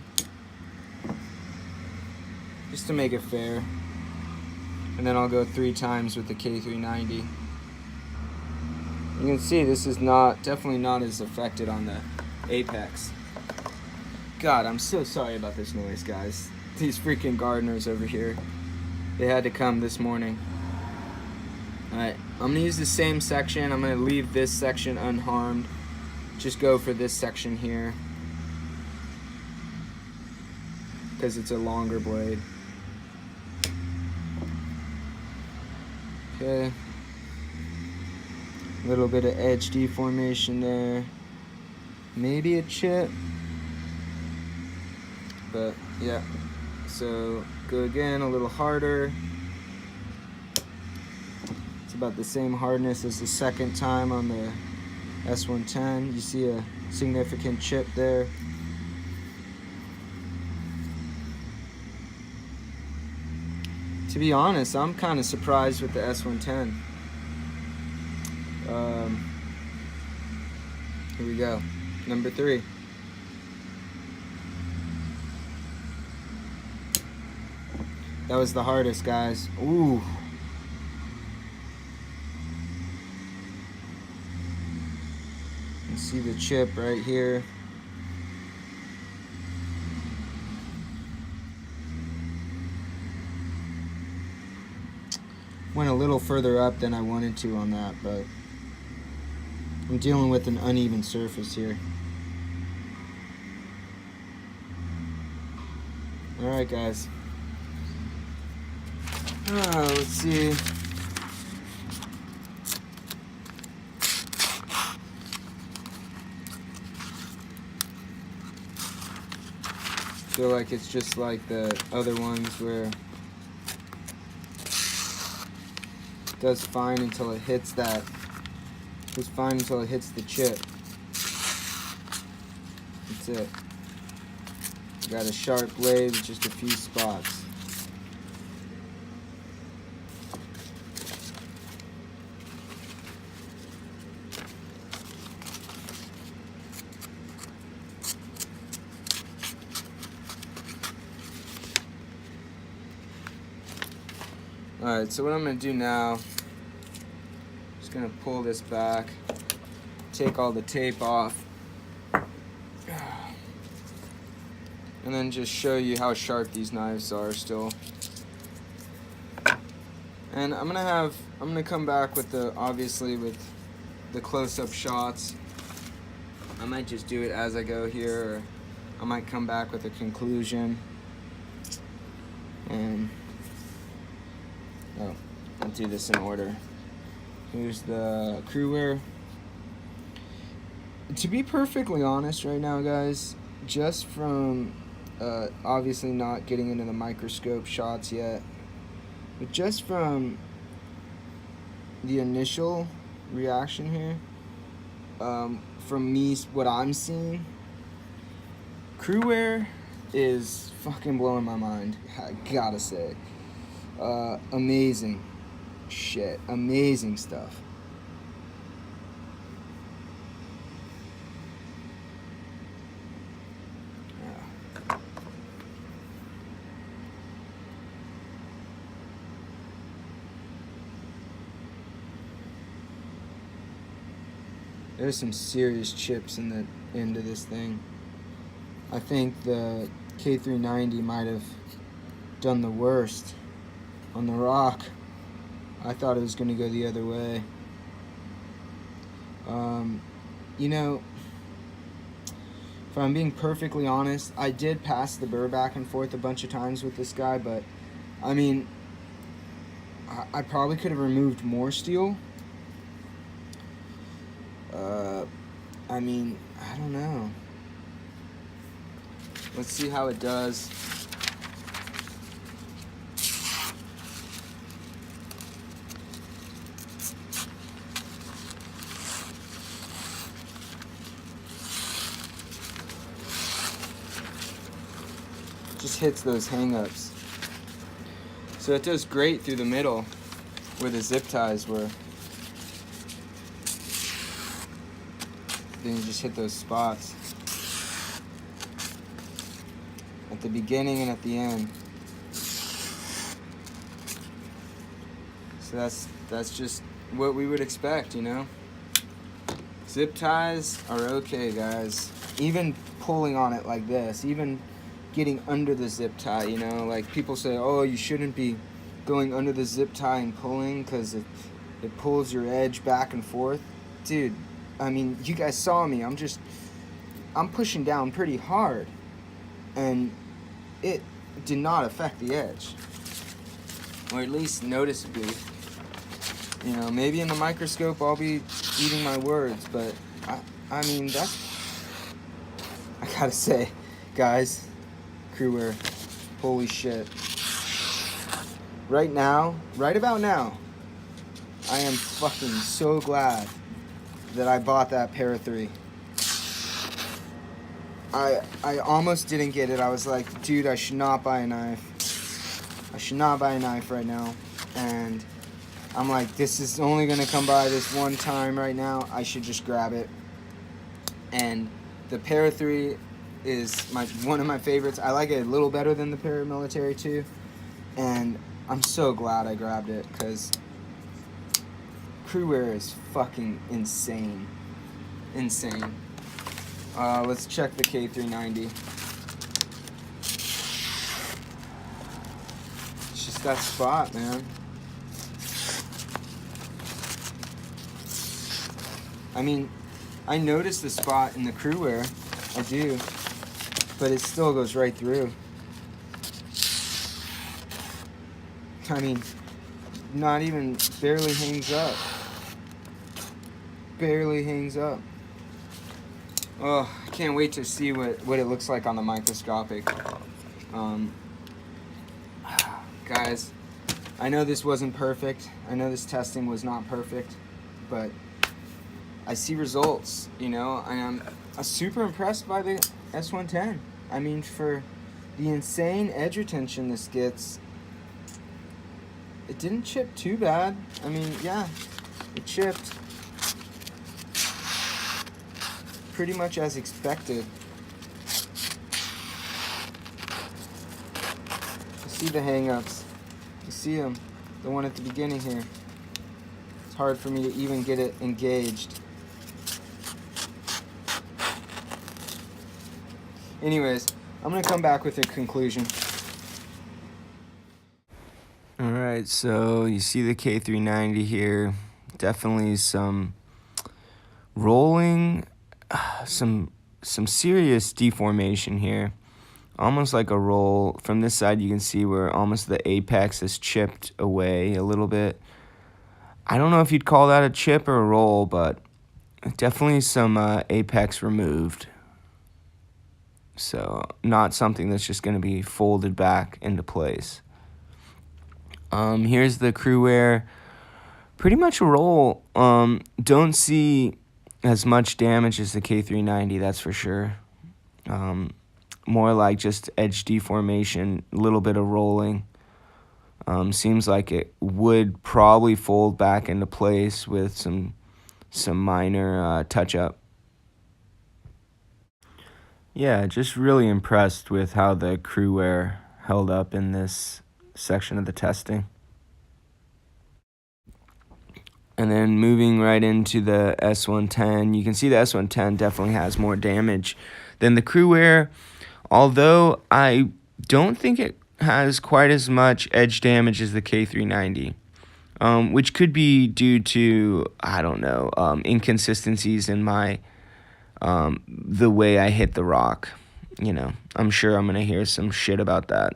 just to make it fair. And then I'll go 3 times with the K390. You can see this is definitely not as affected on the apex. God, I'm so sorry about this noise, guys. These freaking gardeners over here, they had to come this morning. Alright, I'm gonna use the same section. I'm gonna leave this section unharmed. Just go for this section here, because it's a longer blade. Okay. A little bit of edge deformation there. Maybe a chip. But yeah. So go again, a little harder. It's about the same hardness as the second time on the S110. You see a significant chip there. To be honest, I'm kind of surprised with the S110. Here we go, number 3. That was the hardest, guys. Ooh. You can see the chip right here. Went a little further up than I wanted to on that, but I'm dealing with an uneven surface here. Alright, guys. Let's see. Feel like it's just like the other ones where it does fine until it hits that. It's fine until it hits the chip. That's it. Got a sharp blade with just a few spots. Alright, so what I'm going to do now, just going to pull this back, take all the tape off, and then just show you how sharp these knives are still. And I'm going to come back with obviously with the close-up shots. I might just do it as I go here, or I might come back with a conclusion. And I'll do this in order. Here's the Cruwear. To be perfectly honest right now, guys, just from obviously not getting into the microscope shots yet, but just from the initial reaction here, from me, what I'm seeing, Cruwear is fucking blowing my mind, I gotta say. Amazing shit, amazing stuff. There's some serious chips in the end of this thing. I think the K390 might have done the worst on the rock. I thought it was going to go the other way. You know, if I'm being perfectly honest, I did pass the burr back and forth a bunch of times with this guy, but I mean, I probably could have removed more steel. I mean, I don't know. Let's see how it does. Just hits those hang-ups. So it does great through the middle where the zip ties were. Then you just hit those spots at the beginning and at the end. So that's just what we would expect, you know. Zip ties are okay, guys. Even pulling on it like this, even getting under the zip tie, you know, like people say, oh, you shouldn't be going under the zip tie and pulling because it pulls your edge back and forth. Dude, I mean, you guys saw me. I'm pushing down pretty hard, and it did not affect the edge, or at least noticeably. You know, maybe in the microscope I'll be eating my words, but I mean, I gotta say, guys, Cruwear, holy shit. Right about now, I am fucking so glad that I bought that pair of 3. I almost didn't get it. I was like, dude, I should not buy a knife. I should not buy a knife right now. And I'm like, this is only gonna come by this one time right now. I should just grab it. And the pair of 3 is one of my favorites. I like it a little better than the paramilitary 2. And I'm so glad I grabbed it, because Cruwear is fucking insane. Insane. Let's check the K390. It's just that spot, man. I mean, I noticed the spot in the Cruwear. I do. But it still goes right through. I mean, not even barely hangs up. Barely hangs up. Oh, I can't wait to see what it looks like on the microscopic. Guys, I know this wasn't perfect. I know this testing was not perfect, but I see results, you know, and I'm super impressed by the S110. I mean, for the insane edge retention this gets, it didn't chip too bad. I mean, yeah, it chipped pretty much as expected. You see the hang-ups. You see them, the one at the beginning here. It's hard for me to even get it engaged. Anyways, I'm gonna come back with a conclusion. Alright, so you see the K390 here. Definitely some rolling, some serious deformation here. Almost like a roll. From this side you can see where almost the apex is chipped away a little bit. I don't know if you'd call that a chip or a roll, but definitely some apex removed. So not something that's just going to be folded back into place. Here's the Cruwear. Pretty much a roll. Don't see as much damage as the K390, that's for sure. More like just edge deformation, a little bit of rolling. Seems like it would probably fold back into place with some minor touch-up. Yeah, just really impressed with how the Cruwear held up in this section of the testing. And then moving right into the S110, you can see the S110 definitely has more damage than the Cruwear, although I don't think it has quite as much edge damage as the K390, which could be due to, I don't know, inconsistencies in my the way I hit the rock. You know, I'm sure I'm going to hear some shit about that.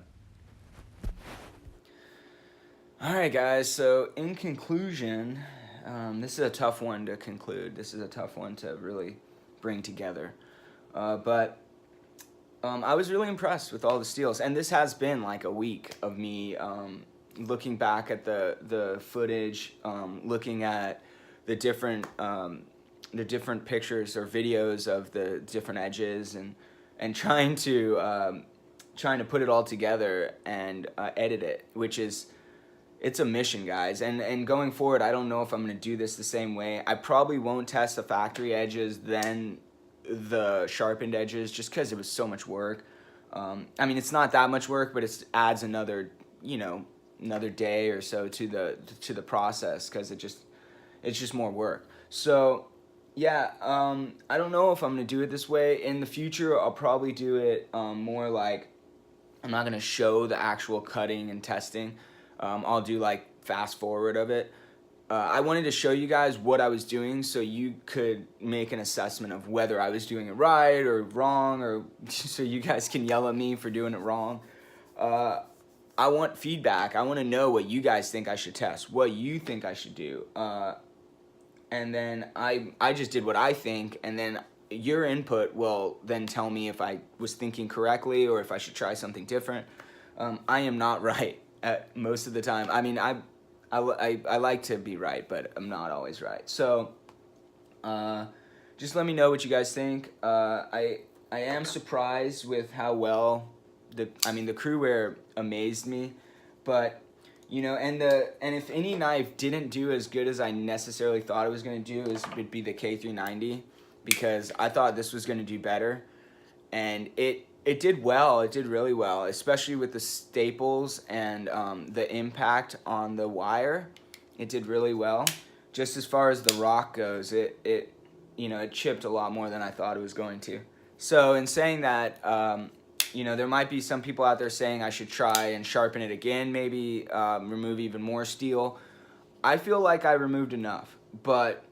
All right, guys, so in conclusion, this is a tough one to conclude. This is a tough one to really bring together. But I was really impressed with all the steels. And this has been like a week of me looking back at the footage, looking at the different pictures or videos of the different edges, and trying to put it all together and edit it, which is... It's a mission, guys, and going forward, I don't know if I'm going to do this the same way. I probably won't test the factory edges, then the sharpened edges, just because it was so much work. I mean, it's not that much work, but it adds another, another day or so to the process, because it's just more work. So, yeah, I don't know if I'm going to do it this way. In the future, I'll probably do it more like, I'm not going to show the actual cutting and testing. I'll do like fast forward of it. I wanted to show you guys what I was doing so you could make an assessment of whether I was doing it right or wrong, or so you guys can yell at me for doing it wrong. I want feedback. I want to know what you guys think I should test, what you think I should do. And then I just did what I think, and then your input will then tell me if I was thinking correctly or if I should try something different. I am not right most of the time. I mean, I like to be right, but I'm not always right. So just let me know what you guys think. I am surprised with how well the Cruwear amazed me, but and if any knife didn't do as good as I necessarily thought it was going to do, would be the K390, because I thought this was going to do better, and it did well. It did really well, especially with the staples and the impact on the wire. It did really well. Just as far as the rock goes, it chipped a lot more than I thought it was going to. So in saying that, there might be some people out there saying I should try and sharpen it again, maybe remove even more steel. I feel like I removed enough, but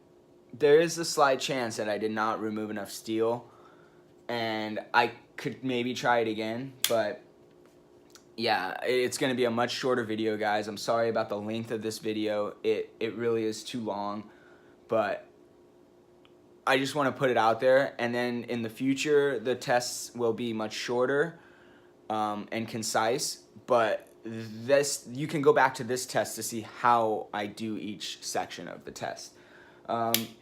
there is a slight chance that I did not remove enough steel, and I could maybe try it again. But yeah, it's going to be a much shorter video, guys. I'm sorry about the length of this video. It really is too long, but I just want to put it out there. And then in the future, the tests will be much shorter and concise, but this, you can go back to this test to see how I do each section of the test.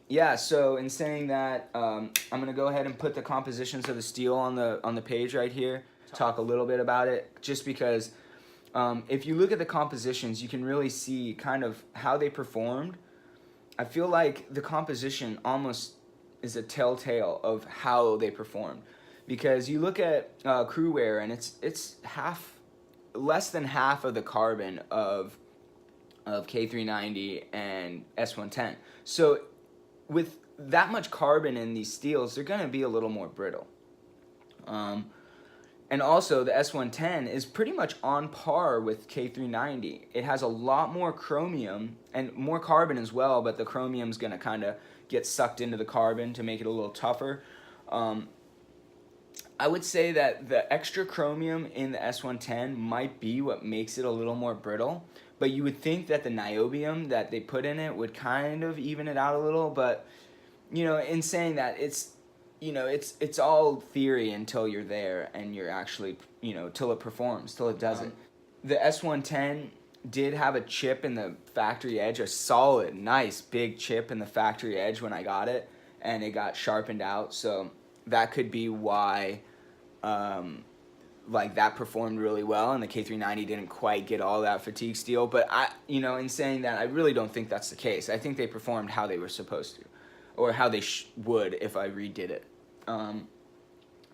Yeah, so in saying that, I'm going to go ahead and put the compositions of the steel on the page right here, talk a little bit about it, just because if you look at the compositions, you can really see kind of how they performed. I feel like the composition almost is a telltale of how they performed, because you look at Cruwear, and it's less than half of the carbon of K390 and S110. So with that much carbon in these steels, they're going to be a little more brittle. And also the S110 is pretty much on par with K390. It has a lot more chromium and more carbon as well, but the chromium's going to kind of get sucked into the carbon to make it a little tougher. I would say that the extra chromium in the S110 might be what makes it a little more brittle, but you would think that the niobium that they put in it would kind of even it out a little, but you know, in saying that, it's, you know, it's all theory until you're there and you're actually, you know, till it performs, till it does it. The S110 did have a chip in the factory edge, a solid, nice, big chip in the factory edge when I got it, and it got sharpened out, so that could be why, like, that performed really well, and the K390 didn't quite get all that fatigue steel, but you know, in saying that, I really don't think that's the case. I think they performed how they were supposed to, or how they would if I redid it.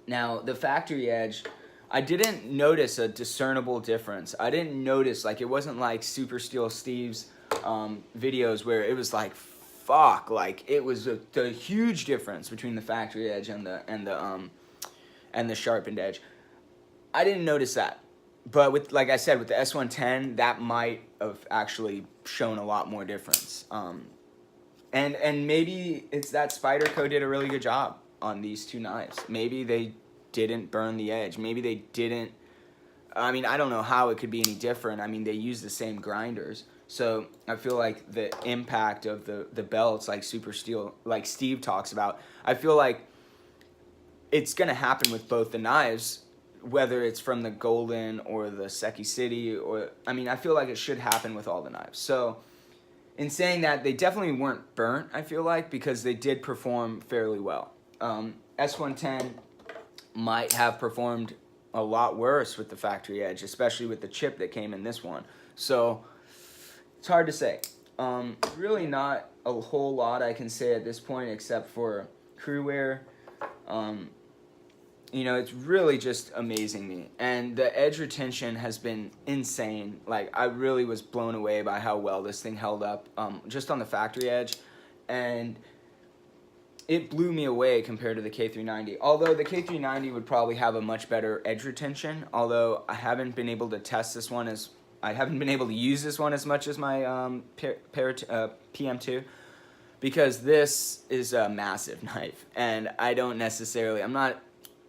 Now, the factory edge, I didn't notice a discernible difference. I didn't notice, like, it wasn't like Super Steel Steve's videos where it was like, fuck, like, it was a huge difference between the factory edge and the sharpened edge. I didn't notice that, but with, like I said, with the S110, that might have actually shown a lot more difference. And maybe it's that Spyderco did a really good job on these two knives. Maybe they didn't burn the edge. Maybe they didn't. I mean, I don't know how it could be any different. I mean, they use the same grinders. So I feel like the impact of the belts, like Super Steel, like Steve talks about, I feel like it's going to happen with both the knives, whether it's from the Golden or the Seki City, or, I mean, I feel like it should happen with all the knives. So in saying that, they definitely weren't burnt, I feel like, because they did perform fairly well. S110 might have performed a lot worse with the factory edge, especially with the chip that came in this one. So it's hard to say. Really not a whole lot I can say at this point except for Cruwear. You know, it's really just amazing me. And the edge retention has been insane. Like, I really was blown away by how well this thing held up just on the factory edge. And it blew me away compared to the K390. Although the K390 would probably have a much better edge retention. Although I haven't been able to test this one I haven't been able to use this one as much as my PM2. Because this is a massive knife. And I'm not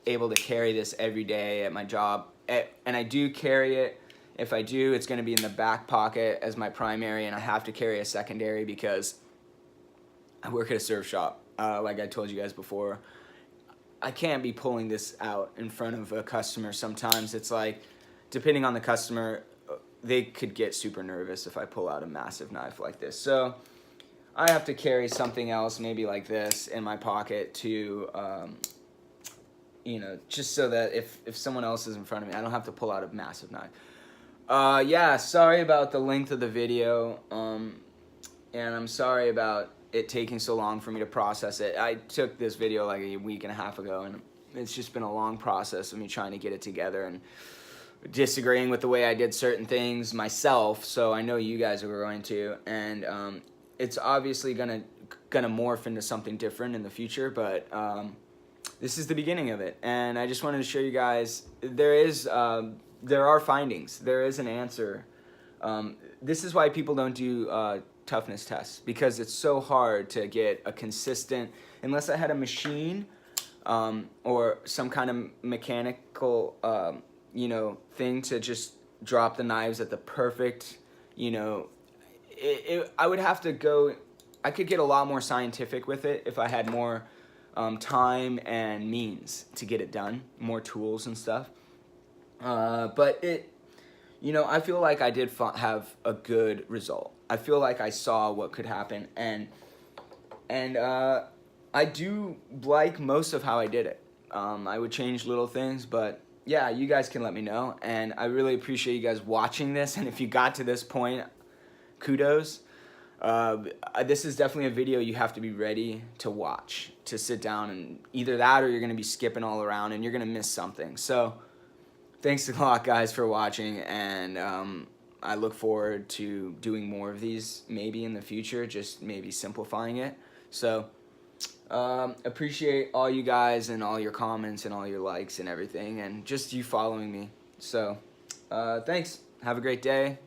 able to carry this every day at my job, and I do carry it. If I do, it's going to be in the back pocket as my primary, and I have to carry a secondary because I work at a surf shop. Like I told you guys before, I can't be pulling this out in front of a customer. Sometimes it's like, depending on the customer, they could get super nervous if I pull out a massive knife like this. So I have to carry something else, maybe like this, in my pocket to you know, just so that if someone else is in front of me, I don't have to pull out a massive knife. Yeah, sorry about the length of the video, and I'm sorry about it taking so long for me to process it. I took this video like a week and a half ago, and it's just been a long process of me trying to get it together and disagreeing with the way I did certain things myself, so I know you guys are going to, and it's obviously gonna morph into something different in the future, but this is the beginning of it, and I just wanted to show you guys there are findings. There is an answer. This is why people don't do toughness tests, because it's so hard to get a consistent, unless I had a machine or some kind of mechanical you know, thing to just drop the knives at the perfect, you know, I would have to go, I could get a lot more scientific with it if I had more time and means to get it done, more tools and stuff. But you know, I feel like I did have a good result. I feel like I saw what could happen, and I do like most of how I did it. I would change little things, but yeah, you guys can let me know, and I really appreciate you guys watching this, and if you got to this point, kudos. This is definitely a video you have to be ready to watch, to sit down, and either that or you're going to be skipping all around and you're going to miss something. So thanks a lot, guys, for watching, and I look forward to doing more of these maybe in the future, just maybe simplifying it. So appreciate all you guys and all your comments and all your likes and everything, and just you following me. So thanks. Have a great day.